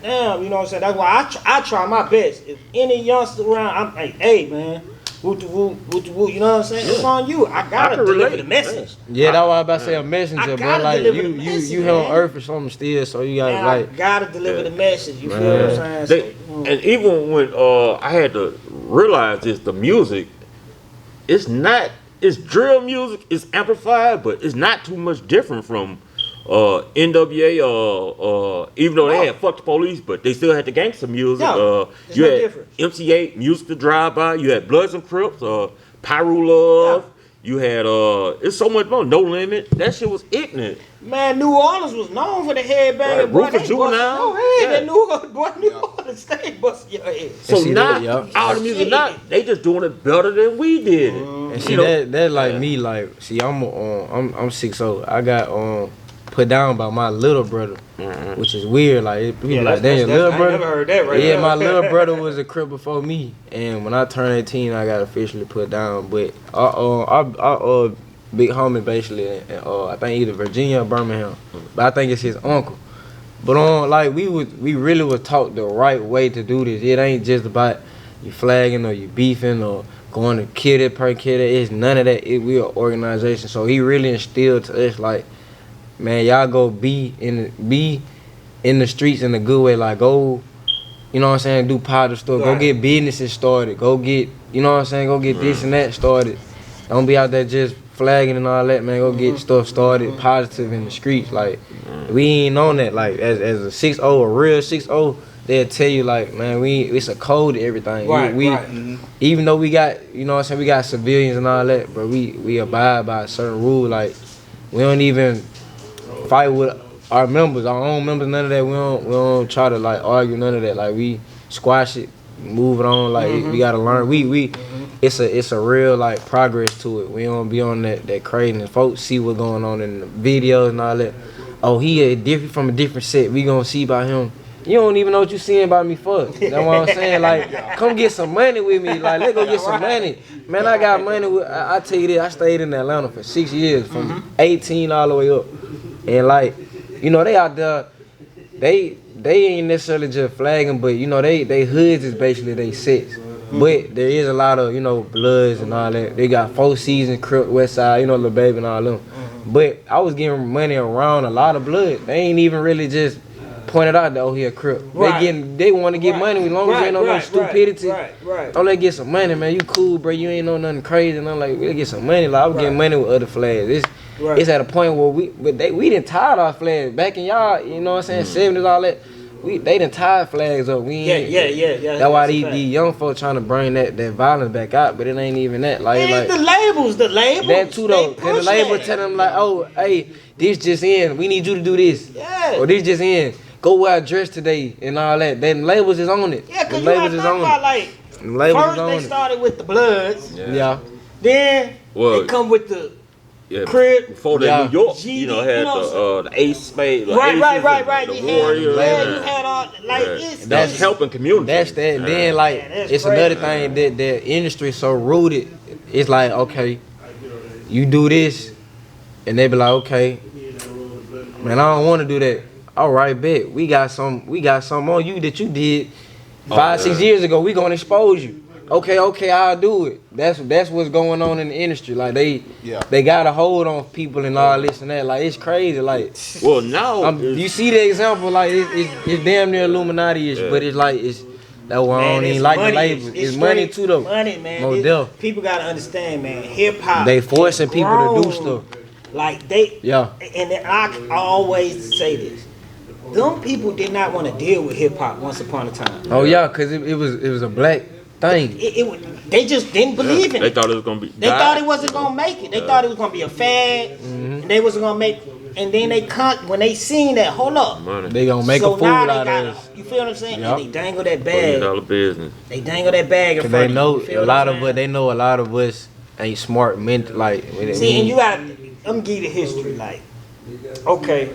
damn. You know what I'm saying? That's why I try my best. If any youngster around, I'm like, hey man. Woo, you know what I'm saying? It's on you. I gotta deliver the message. Yeah, that's why I about to say a messenger, bro. Like you here on earth for something still, so you gotta I gotta deliver the message. You feel what I'm saying? And even when I had to realize this, the music, it's drill music, it's amplified, but it's not too much different from NWA, even though they had Fuck the Police, but they still had the gangster music. You had MC8, Music to Drive By. You had Bloods and Crips, Pyro Love. You had it's so much more. No Limit. That shit was ignorant. Man, New Orleans was known for the headbanging. Right. Rufus Juvenile. That New Orleans stay busting your head. So now all the music now they just doing it better than we did it. And see that like me, like see I'm 6'0". I got put down by my little brother, which is weird. Like people like, damn, your little brother. I never heard that right now. My little brother was a Crip before me, and when I turned 18, I got officially put down. But our big homie basically, I think either Virginia or Birmingham, but I think it's his uncle. But like we really was taught the right way to do this. It ain't just about you flagging or you beefing or going to kill that person, kill that. It's none of that. We an organization, so he really instilled to us like, man, y'all go be in the streets in a good way. Like go, you know what I'm saying, do positive stuff. Go get businesses started. Go get, you know what I'm saying, go get this and that started. Don't be out there just flagging and all that, man. Go get stuff started, positive in the streets. Like we ain't on that. Like as a 6'0", a real 6'0", they'll tell you like, man, it's a code to everything. Even though we got, you know what I'm saying, we got civilians and all that, but we abide by a certain rule. Like we don't even fight with our members, our own members, none of that. We don't try to like argue, none of that. Like we squash it, move it on. Like we gotta learn. It's a real like progress to it. We don't be on that craziness. Folks see what's going on in the videos and all that. Oh, he different from a different set. We gonna see about him. You don't even know what you seeing about me for. That's what I'm saying. Like, come get some money with me. Like, let's go get some money. Man, I got money. I tell you this, I stayed in Atlanta for 6 years, from 18 all the way up. And like, you know, they out there, they ain't necessarily just flagging, but you know, they hoods is basically they sets. But there is a lot of, you know, Bloods and all that. They got 4 Seasons, Crip, West Side, you know, Lil Baby and all them. But I was getting money around a lot of Blood. They ain't even really just pointed out that, oh, he a Crip. They want to get money as long as they ain't no stupidity. Don't let get some money, man. You cool, bro. You ain't know nothing crazy. And I'm like, we'll get some money. Like I was getting money with other flags. It's at a point where we done tied our flags. Back in y'all, you know what I'm saying, 70s, all that. They done tied flags up. That's why these young folks trying to bring that violence back out, but it ain't even that. Like the labels. That too though. Cause the label tell them like, oh, hey, this just in. We need you to do this. Yeah. Or this just in. Go wear a dress today and all that. Then labels is on it. Yeah, cause you gotta talk about like first they started with the Bloods. Yeah. Then they come with the Crip. Before that New York, you know, had the Ace Spade, right. the Warriors. You had all like that's helping community. That's that. And then like it's another thing that the industry so rooted. It's like, okay, you do this, and they be like, okay, man, I don't want to do that. All right, bet we got some on you that you did 5-6 years ago. We gonna expose you. Okay, I'll do it. That's what's going on in the industry. Like they got a hold on people and all this and that. Like it's crazy. Like well now you see the example. Like it's damn near Illuminati-ish, but it's like that's why I don't even like the label. It's money too though. Money, man. People gotta understand, man. Hip hop. They forcing people to do stuff. Like and I always say this. Them people did not want to deal with hip hop once upon a time. Oh yeah, cause it was a black thing. They just didn't believe in it. They thought it was gonna be. They thought it wasn't gonna make it. They thought it was gonna be a fad, and they wasn't gonna make. And then when they seen that, hold up, they gonna make a fool out of us. You feel what I'm saying? Yep. And they dangle that bag. $1 business. They dangle that bag in front of you. They know a lot of us ain't smart men. Like see, and you got. Let me give you the history. Like, okay.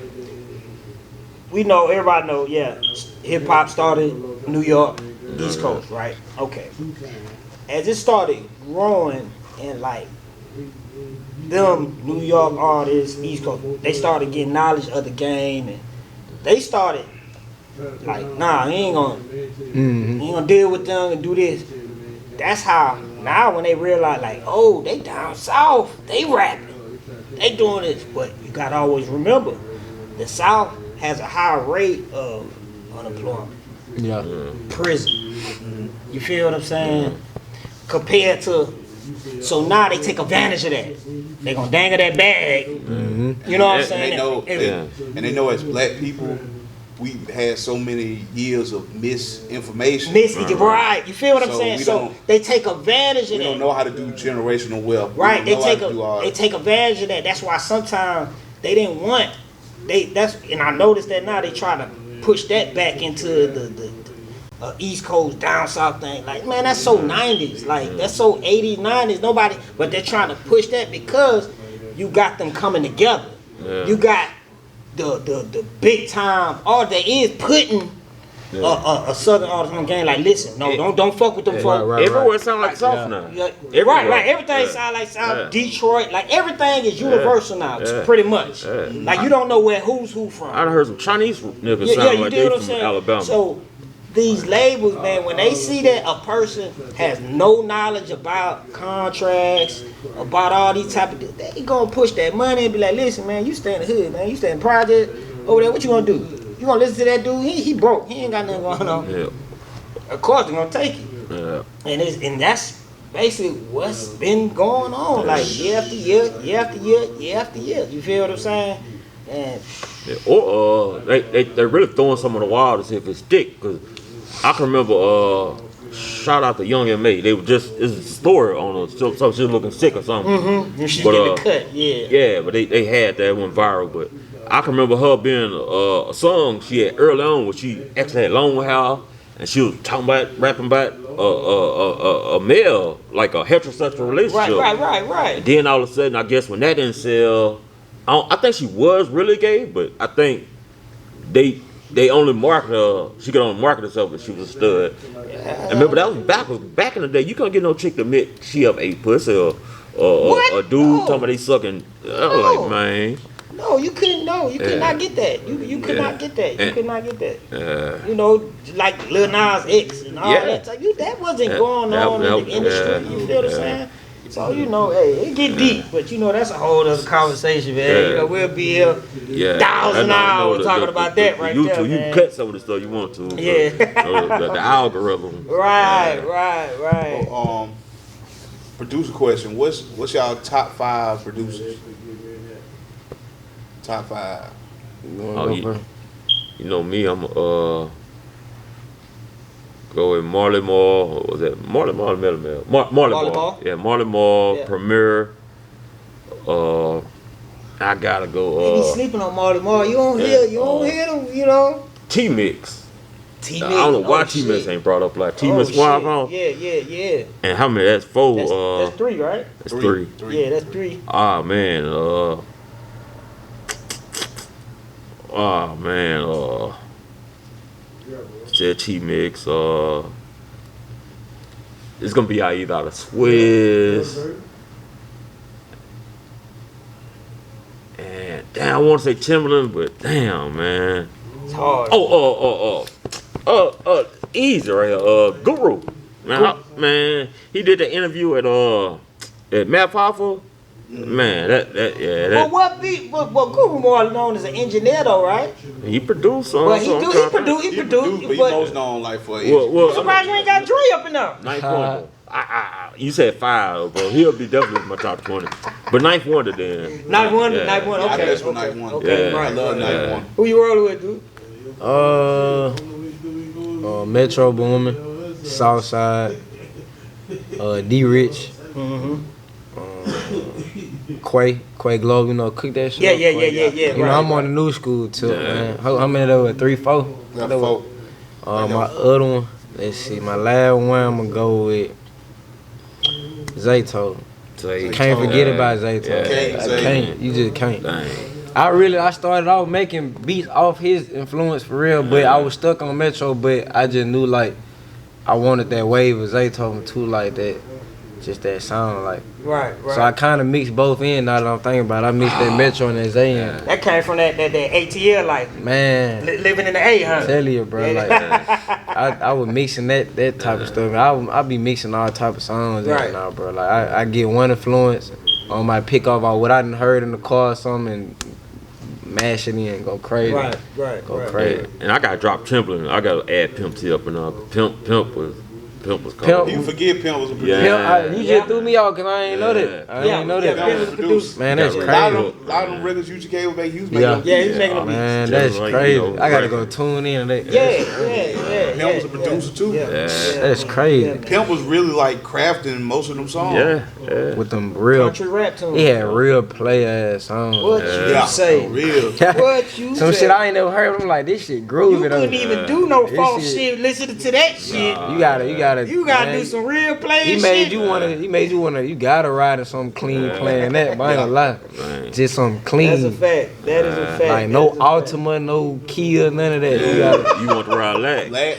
we know, everybody know, hip hop started New York, East Coast, right? Okay. As it started growing and like them New York artists, East Coast, they started getting knowledge of the game and they started like, nah, he ain't gonna deal with them and do this. That's how now when they realize like, oh, they down south, they rapping, they doing this. But you gotta always remember, the South has a high rate of unemployment. Yeah. Prison. You feel what I'm saying? Compared to, so now they take advantage of that. They gonna dangle that bag. You know what I'm saying? And they know as black people, we've had so many years of misinformation. Right. You feel what I'm saying? So they take advantage of that. We don't know how to do generational wealth. Right. They take advantage of that. That's why sometimes they didn't want and I noticed that now they try to push that back into the East Coast down south thing. Like, man, that's so 90s. Like, that's so 80s, 90s. But they're trying to push that because you got them coming together. Yeah. You got the big time. All they is putting a southern artist on the game. Like, listen, no, don't fuck with them folks. Everywhere sound like South now. Right. Everything sound like South. Detroit. Like, everything is universal now. Pretty much. Like, you don't know who's who from. I done heard some Chinese niggas sound like they from Alabama. So these labels, man, when they see that a person has no knowledge about contracts, about all these type of things, they gonna push that money and be like, listen, man, you stay in the hood, man, you stay in project over there, what you gonna do? You gonna listen to that dude? He broke, he ain't got nothing going on. Yeah. Of course, they're gonna take it. Yeah. And that's basically what's been going on, like year after year, year after year, year after year. You feel what I'm saying? And they really throwing some on the wall to see if it stick, because I can remember, shout out to Young M.A. They were just, it's a story on her, so she was looking sick or something. And she's getting cut, Yeah, but they had that, went viral. But I can remember her being a song she had early on where she actually had long hair, and she was rapping about a male, like a heterosexual relationship. Right. And then all of a sudden, I guess when that didn't sell, I think she was really gay, but I think they only market her. She could only market herself if she was a stud. And remember, that was back in the day. You couldn't get no chick to admit she have ate pussy or a dude talking about they sucking. I was like, man. No, you couldn't. No, you could not get that. You could not get that. You could not get that. You know, like Lil Nas X and all that. That wasn't going on in the industry. You feel what I'm saying? So, you know, hey, it get deep, but you know, that's a whole other conversation, man. You know, we'll be here 1,000 hours talking about that right there, man. You can cut some of the stuff you want to. Yeah. The algorithm. Right. Producer question. What's y'all top 5 producers? Top 5. You know me, I'm go with Marley Marl. What was that? Marley Marl, Marley Marl. Yeah, Marley Marl, Premier. I gotta go. They be sleeping on Marley Marl. You don't hear them, you know. T-Mix. I don't know why T-Mix ain't brought up like T-Mix Wild on. Yeah. And how many? That's 4. That's 3, right? That's 3. Yeah, that's 3. Ah man. Said T-Mix. It's gonna be either out of Swiss. And damn, I want to say Timberland, but damn, man. It's hard. Easy right here. Guru. Man, he did the interview at Matt Powerful. Man, that. But Guru more known as an engineer though, right? He produced songs. Well, he produced. But he most known like for I'm surprised you ain't got Dre up in there. Ninth Wonder. You said 5, bro. He'll be definitely in my top 20. But Ninth Wonder then. Ninth Wonder. Okay. I guess for Ninth Wonder. Okay, I love Ninth Wonder. Who you rolling with, dude? Metro Boomin, Southside, D Rich. Quay Globe, you know, cook that shit. Yeah. You know, I'm on the new school too, man. How many of those? 3, 4? 4. My other one, let's see. My last one, I'm gonna go with Zayto. Can't forget about Zayto. Can't. You just can't. Dang. I started off making beats off his influence for real, but I was stuck on Metro, but I just knew like I wanted that wave as they told me too, like that, just that sound like. Right. So I kind of mixed both in. Now that I'm thinking about it, I mixed that Metro and that Zay in. That came from that ATL life. Man, living in the A, huh? Tell you, bro, like I was mixing that type of stuff. I be mixing all type of songs right now, bro. Like I get one influence, I might pick off what I done heard in the car or something and mash it in and go crazy. Go crazy. Yeah. And I got to drop Timberland. I got to add Pimp T up and Pimp was cold. You forget Pimp was a producer. You just threw me off because I ain't know that. I ain't know that. Pimp was a producer. Man, that's crazy. A lot of them records UGK was making, he was making them. Yeah, he was making them. Man, that's crazy. I got to go tune in. Yeah. Pimp was a producer too. That's crazy. Pimp was really like crafting most of them songs. Yeah. With them real country rap tunes. He had real play ass songs. What you say? Real. What you Some say? shit I ain't never heard. I'm like, this shit groovy. You couldn't even do no false shit. Listen to that shit. You gotta do some real play. He made you wanna. You gotta ride in some clean playing that. But I ain't gonna lie, just some clean. That's a fact. That is a fact. Like no Altima, no Kia, none of that. You want to ride Lack?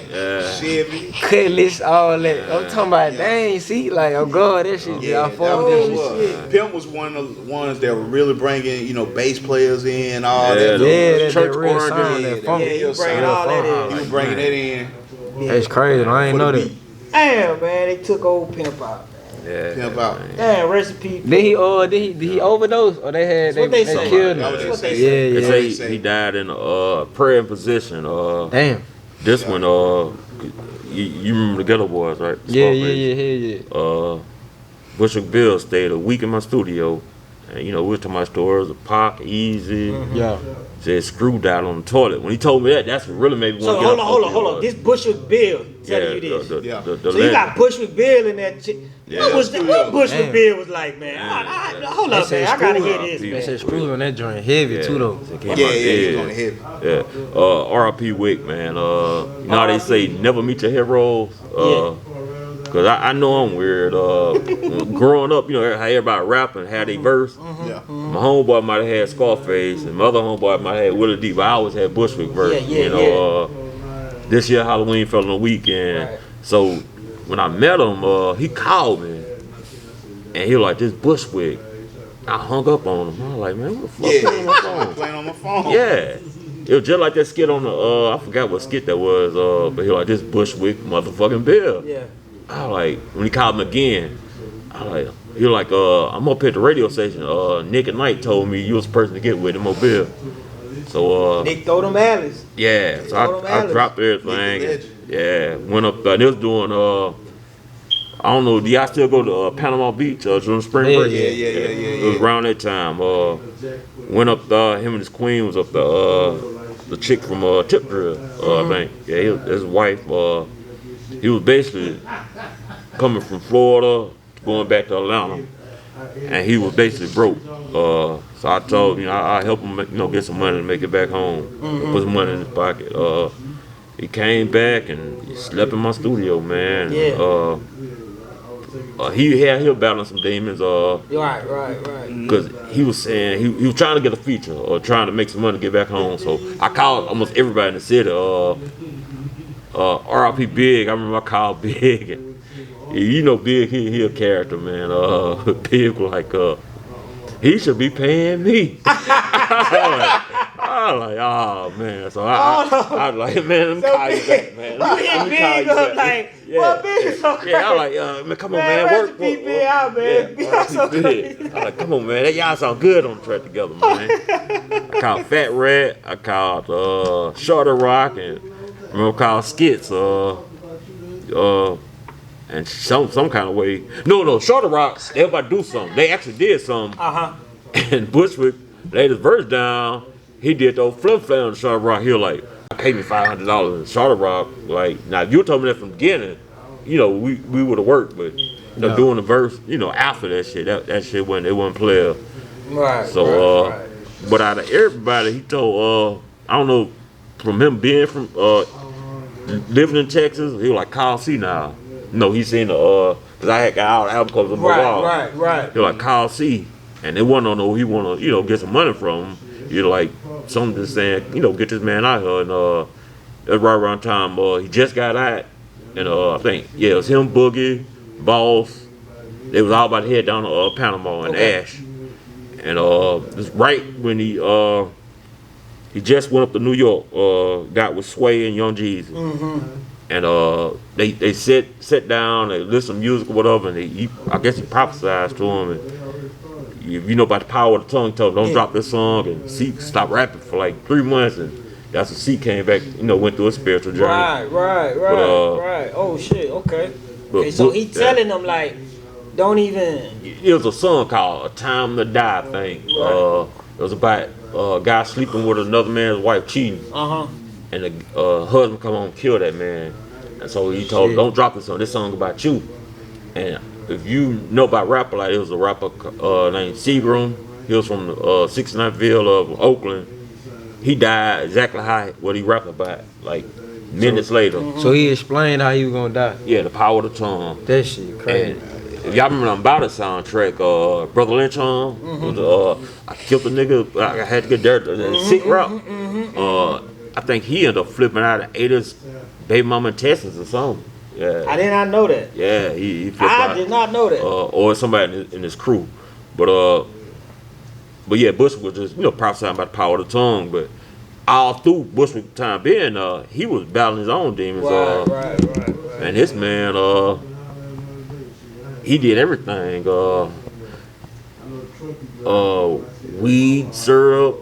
Chevy, Cutlass, all that. I'm talking about dang. See, like oh god, that shit. I fuck with that shit. Pimp was one of the ones that were really bringing bass players in, all that. Yeah, church that real organ. sound, that funk. Yeah, you bringing all that in. He was bringing that in. That's crazy. I ain't know that. Damn, man, they took old Pimp out. Yeah. Pimp out. Damn, recipe. Did he overdose or they killed him? That's what they They say. say he died in a prayer position. Damn. This one, you remember the Ghetto Boys, right? Yeah. Bushwick Bill stayed a week in my studio, and we were talking about stores, Pac, Easy. Yeah. Said Screw died on the toilet. When he told me that's what really made me want to get up. Hold on. This Bushwick Bill telling you this. So you got Bushwick Bill in that shit. What Bushwick Bill was like, man? Hold up, man. I gotta hear this, man. They said Screw on that joint heavy too, though. He was on the heavy. Yeah. R.I.P. Wick, man. Now they say never meet your heroes. Cause I know I'm weird. Growing up, how everybody rapping, had a verse. Yeah. My homeboy might have had Scarface, and my other homeboy might have had Willie D, but I always had Bushwick verse. This year Halloween fell on a weekend, so when I met him, he called me, and he was like, "This Bushwick." I hung up on him. I was like, "Man, what the fuck playing on my phone?" Playing on my phone. Yeah. It was just like that skit on the I forgot what skit that was, but he was like, "This Bushwick motherfucking Bill." Yeah. I was like, when he called me again, he was like, I'm up at the radio station. Nick and Knight told me you was the person to get with in Mobile. So Nick throw them alleys. Yeah, so I dropped everything. Went up there. They was doing I don't know, do y'all still go to Panama Beach during spring break? Yeah. It was around that time. Went up there, him and his queen was up there, the chick from Tip Drill, I think. Yeah, his wife, he was basically coming from Florida, going back to Atlanta, and he was basically broke. So I told him, I help him, get some money to make it back home. Put some money in his pocket. He came back and he slept in my studio, man. Yeah. He was battling some demons. Right. Because he was saying he was trying to get a feature or trying to make some money to get back home. So I called almost everybody in the city. R.I.P. Big. I remember I called Big. And, Big, he a character, man. Big was like, he should be paying me. I was like, oh, man. So I was like, man, let me call you back, man. You hit Big up like, well, Big is so crazy. Yeah, I was like, man, come on, man. Work. Big out, man. Big out so crazy. I was like, come on, man. Y'all sound good on the track together, man. I called Fat Rat. I called Shorter Rock and I called Skits. And some kind of way. No, Shorter Rock, they about to do something. They actually did something. And Bushwick laid his verse down. He did those flip flaps on Shorter Rock. He was like, pay me $500. And Shorter Rock, like, now if you told me that from the beginning, we would have worked. But doing the verse, after that shit, that shit wasn't player. Right. So but out of everybody, he told I don't know, from him being from living in Texas, he was like Kyle C now. No, he seen because I had got out album covers of my wall. Right. He was like Kyle C, and they want to know he want to get some money from him. you're like, some just saying, you know, get this man out here. And that's right around time he just got out. And I think, it was him, Boogie, Boss. They was all about to head down to Panama and Ash. And it's right when he just went up to New York, got with Sway and Young Jeezy. And they sit down, they listen to music or whatever, and I guess he prophesied to him. And you know about the power of the tongue, told him, don't drop this song. And C stopped rapping for like 3 months, and that's when C came back, you know, went through a spiritual journey. Right. Oh shit, okay. So he telling them like, don't even. It was a song called "A Time to Die" thing. It was about a guy sleeping with another man's wife, cheating. And the husband come home and kill that man. And so he told him, don't drop this song. This song about you. And if you know about rapper, like it was a rapper named Seagram. He was from 69th Ville of Oakland. He died exactly what he rapped about, like minutes later. So he explained how he was gonna die. Yeah, the power of the tongue. That shit crazy. And if y'all remember about the soundtrack, Brother Lynch was, I killed the nigga, I had to get there, the sick rap. I think he ended up flipping out and ate his baby mama intestines or something. Yeah. I did not know that. Yeah, he flipped out. I did not know that. Or somebody in his crew. But yeah, Bushwick was just, you know, prophesying about the power of the tongue. But all through Bushwick time being, he was battling his own demons. Right. And this man, he did everything. Weed, syrup,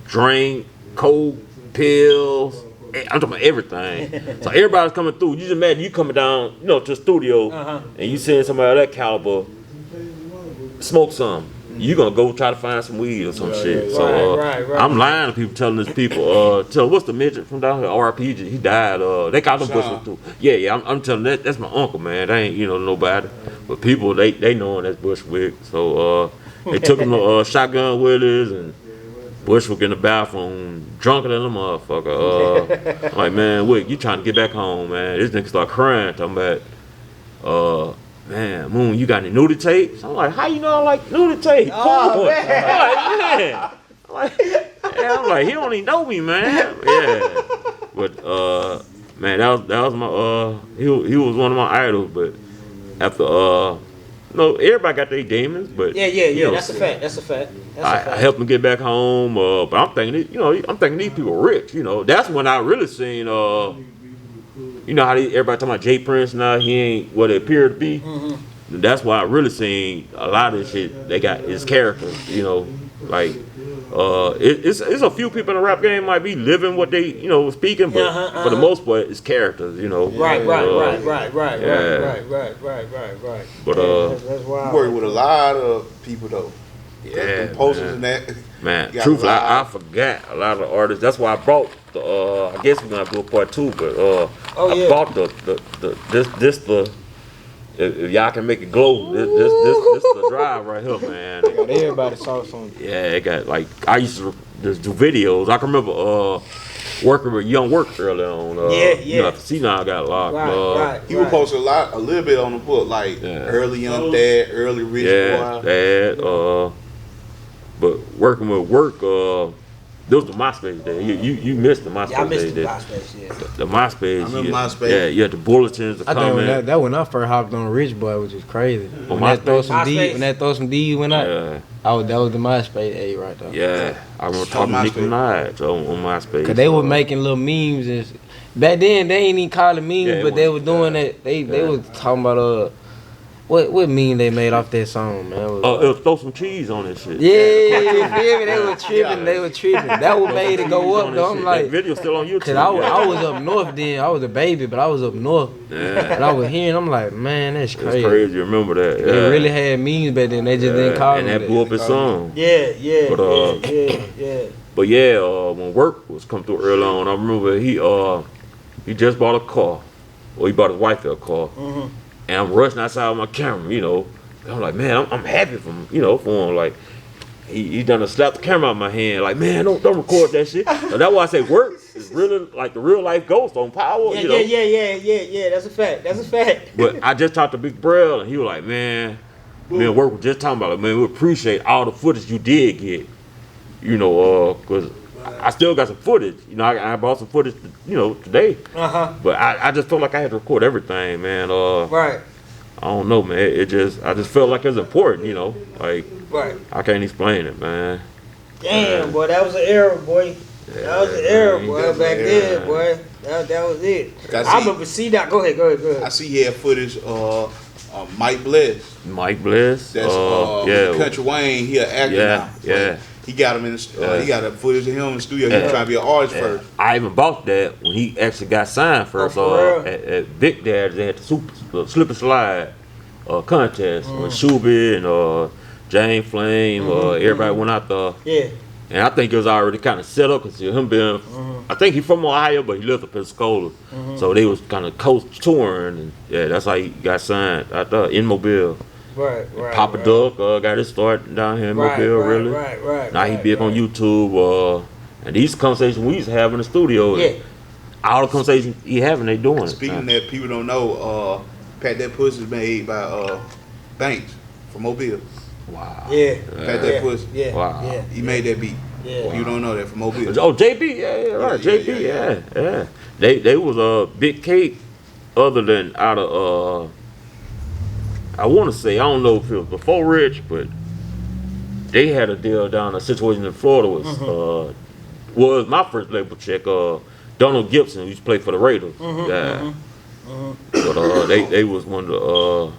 drink, coke, pills. I'm talking about everything. So everybody's coming through. You just imagine you coming down, you know, to the studio, and you seeing somebody of that caliber smoke some. You gonna go try to find some weed or some shit. So I'm lying to people, telling this people, what's the midget from down here? R.I.P. He died. They called him Bushwick too. Yeah. I'm telling that's my uncle, man. They ain't, you know, nobody. But people they know him as Bushwick. So they took him to Shotgun Willis and Bushwick in the bathroom, drunker than a motherfucker. I'm like, man, Wick, you trying to get back home, man. This nigga start crying, talking about, man, Moon, you got any nudie tapes? I'm like, how you know I like nudie tapes? Oh, I'm like, he don't even know me, man. Yeah. But, man, that was my, he was one of my idols, but after, no, everybody got their demons, but yeah. That's a fact. I helped him get back home, but I'm thinking, these people are rich. You know, that's when I really seen, you know how everybody talking about Jay Prince now. He ain't what it appeared to be. That's why I really seen a lot of this shit. They got his characters. You know, like it's a few people in the rap game might be living what they speaking, but for the most part, it's characters. You know, right. But that's wild. You work with a lot of people though. Yeah, posters and that. Man, truthfully, I forgot a lot of artists. That's why I brought the. I guess we're gonna do a part 2, but I bought the if y'all can make it glow, this the drive right here, man. They got everybody saw something. Yeah, it got like I used to just do videos. I can remember working with Young Work early on. You know, see now I got locked. Right. He would post a little bit on the book, like early Young Dad, early Rich Boy. Dad. But working with Work, there was the MySpace day. You missed the MySpace day. I missed the MySpace, The MySpace. I remember MySpace. Yeah, you had the bulletins, the comments. I think that when I first hopped on Rich Boy, which was crazy. When that throw some D went out, that was the MySpace age right there. Yeah, I remember talking to Nicki Minaj on MySpace. Cause they were making little memes and back then they ain't even call it memes, but they were doing that. They was talking about what meme they made off that song, man? It was throw some cheese on that shit. Yeah, you feel me? They were tripping. That what made it go up though. I'm like, that video still on YouTube. Cause I was up north then. I was a baby, but I was up north. Yeah. And I was hearing, I'm like, man, that's crazy. It's crazy. Remember that? They really had memes back then. They just didn't call it. And that blew up his song. Yeah. But when Work was come through early on, I remember he just bought a car, or he bought his wife a car. And I'm rushing outside with my camera, you know. I'm like, man, I'm happy for him, for him. Like, he done slapped the camera out of my hand. Like, man, don't record that shit. So that's why I say Work is really like the real life ghost on Power. Yeah. That's a fact. But I just talked to Big Brell, and he was like, man, Work was just talking about it. Man, we appreciate all the footage you did get. you know, cause I still got some footage. You know, I bought some footage, you know, today. But I just felt like I had to record everything, man. Right. I don't know, man. I just felt like it was important, you know. Like, right. I can't explain it, man. Damn, boy, that was an era, boy. Yeah, that was an era, boy. Back then, boy. That was it. I remember. See that. Go ahead. I see he had footage. Mike Bliss. Mike Bliss. That's Country Wayne. He an actor now. Yeah. He got him in the. He got a footage of him in the studio. He was trying to be an artist first. I even bought that when he actually got signed first. At Big Dad's, they had the slip and slide contest when Shuby and Jane Flame. Everybody went out there. Yeah. And I think it was already kind of set up because him being, I think he's from Ohio, but he lived in Pensacola. So they was kind of coast touring, and that's how he got signed out there in Mobile. Right. Papa Duck got his start down here in Mobile, really. Right. Now he big on YouTube. And these conversations we used to have in the studio, all the conversations he having, they doing it. Speaking of that, people don't know, Pat That Pussy is made by Banks from Mobile. Wow. Yeah. Pat That Pussy. Yeah. Wow. Yeah. He made that beat. Yeah. You don't know that from Mobile. Oh, JB, yeah, right. JB, yeah. They was a big cake other than out of, I want to say, I don't know if it was before Rich, but they had a deal down, a situation in Florida was my first label check, Donald Gibson, who used to play for the Raiders. But they was one of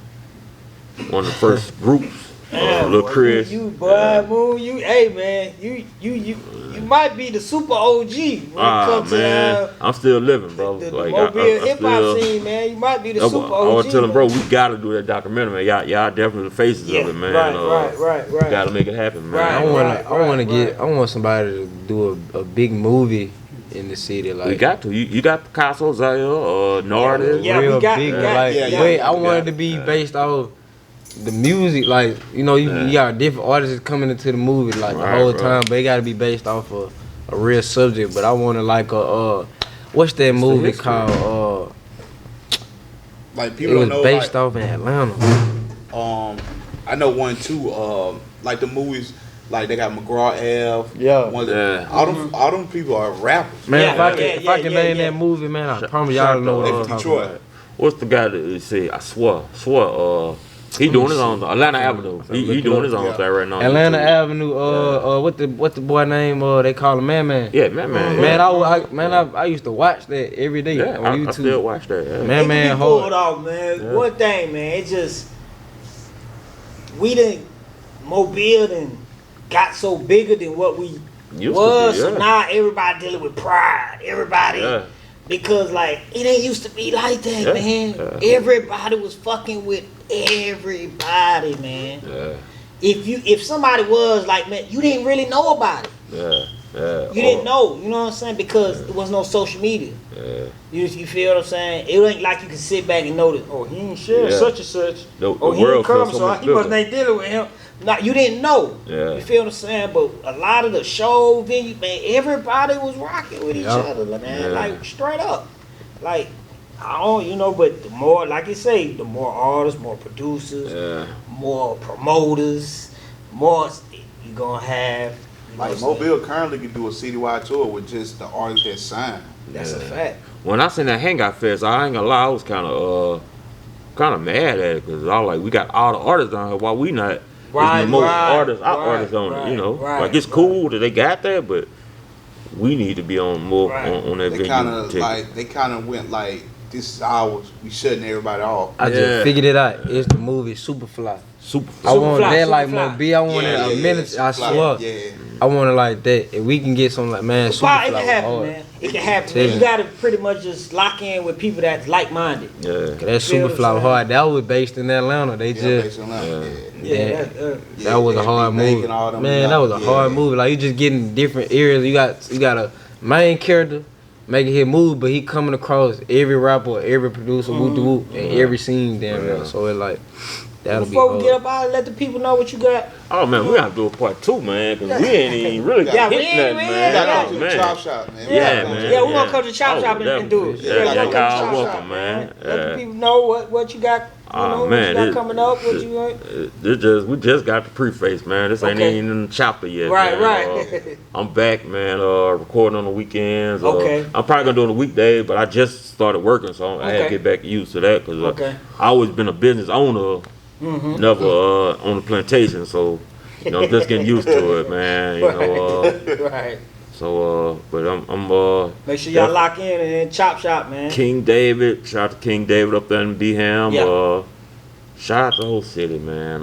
the first groups. Lil Chris. You Moon, hey man, you might be the super OG when it comes to I'm still living, bro. the Mobile hip hop scene, man. You might be the super OG. I was telling bro, we gotta do that documentary, man. Y'all definitely the faces of it, man. Right. Gotta make it happen, man. I want somebody to do a big movie in the city. Like we got to. You got Picasso, Zaire, Nardis. I want it to be based off the music, like, you know, you got different artists coming into the movie, like, the whole time, but it got to be based off of a real subject. But I want to, like, what's that movie called? Like, people don't know. It was based off in Atlanta. I know one, too, like, the movies, like, they got McGraw Ave. All them people are rappers. Man, if I can name that movie, man, I promise y'all know what I'm talking about. What's the guy that say, I swear, he doing his own Atlanta Avenue. He doing his own thing right now. Atlanta Avenue. What the boy name? They call him Man. Yeah, Man. Man, I used to watch that every day on YouTube. I still watch that. Yeah. Man, hold off, man. Yeah. One thing, man. It just Mobile and got so bigger than what we was. So now everybody dealing with pride. Everybody. Because, like, it ain't used to be like that, man. Everybody was fucking with everybody, man. If somebody was like, man, you didn't really know about it. You didn't know, you know what I'm saying? Because there was no social media. You feel what I'm saying? It ain't like you can sit back and know that, oh, he ain't share such and such. He ain't come, so he must ain't dealing with him. Nah, you didn't know. You feel what I'm saying? But a lot of the show venues, man, everybody was rocking with each other, man. Like, straight up. Like, I don't, you know, but the more, like you say, the more artists, more producers, more promoters, more you gonna have. Like, Mobile currently can do a citywide tour with just the artists that signed. That's a fact. When I seen that Hangout Fest, I ain't gonna lie, I was kind of mad at it because I was like, we got all the artists down here, why we not? Artists on it, you know. Like, it's cool that they got that, but we need to be on more on that venue. They kind of went like, this is ours. We shutting everybody off. I just figured it out. It's the movie Superfly. I want that like Mobile. I want it a minute. I swear. I want it like that. If we can get something like, man, Superfly. It can happen, man. It can happen. Man. You gotta pretty much just lock in with people that's like minded. That Superfly hard. That was based in Atlanta. They just that was a hard movie. Man, that was a hard movie. Like, you just getting different areas. You got a main character making his move, but he coming across every rapper, every producer, whoop de whoop, and every scene damn near. So it like Before we get up out, let the people know what you got. Oh man, we gotta do a part 2, man, because we ain't even really got hit nothing, man. We gotta go to the chop shop, man. Yeah, man. Yeah, we're gonna come to the chop shop and do it. Yeah, y'all welcome, man. Let the people know what you got. Man, what you got coming up? What you want? We just got the preface, man. This ain't even in the chapter yet. Right, man. right. I'm back, man. Recording on the weekends. Okay. I'm probably gonna do it on the weekdays, but I just started working, so I had to get back used to that because I always been a business owner, never on the plantation. So I'm just getting used to it, man. Right. So, but I'm make sure y'all lock in and chop shop, man. King David, shout out to King David up there in B-Ham. Yeah. Shout out to the whole city, man.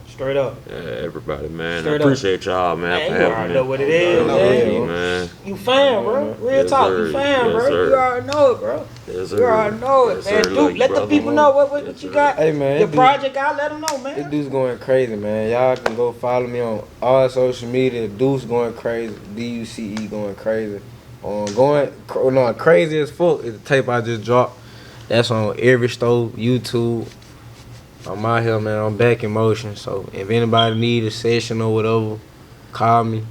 Straight up. Everybody, man. Straight I appreciate y'all, man, for you having already me. know what it is, man. You fan, bro. Real talk, you fan, bro. Sir. You already know it, bro. Yes, you already know it, man. Dude, let the people know what you got. Hey, man. Your project out, let them know, man. This dude's going crazy, man. Y'all can go follow me on all social media. Deuce going crazy. DUCE going crazy. Crazy as fuck is the tape I just dropped. That's on every store, YouTube. I'm out here, man. I'm back in motion. So if anybody need a session or whatever, call me.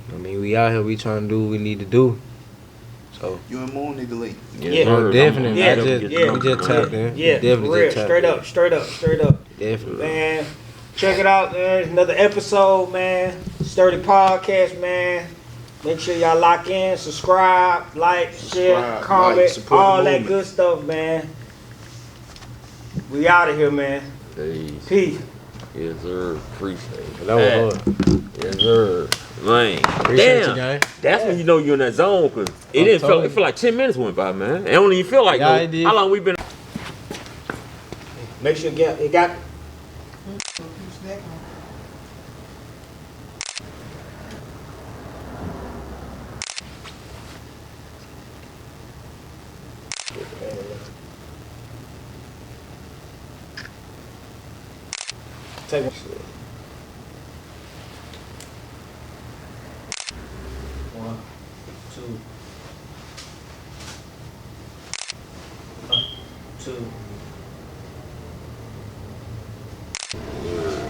I mean, we out here. We trying to do what we need to do. So you and Moon nigga late. Yeah, definitely. We just tapped in. Yeah, definitely for real. Straight up. Definitely. Man, check it out, man. It's another episode, man. Sturdy Podcast, man. Make sure y'all lock in, subscribe, like, share, comment, all that good stuff, man. We out of here, man. Peace. Yes, sir. Appreciate it. That was hard. Yes, sir. Man. Appreciate you, guys. That's when you know you're in that zone, because it feel like 10 minutes went by, man. It don't even feel like how long we been. Make sure it got. Take one. 1, 2.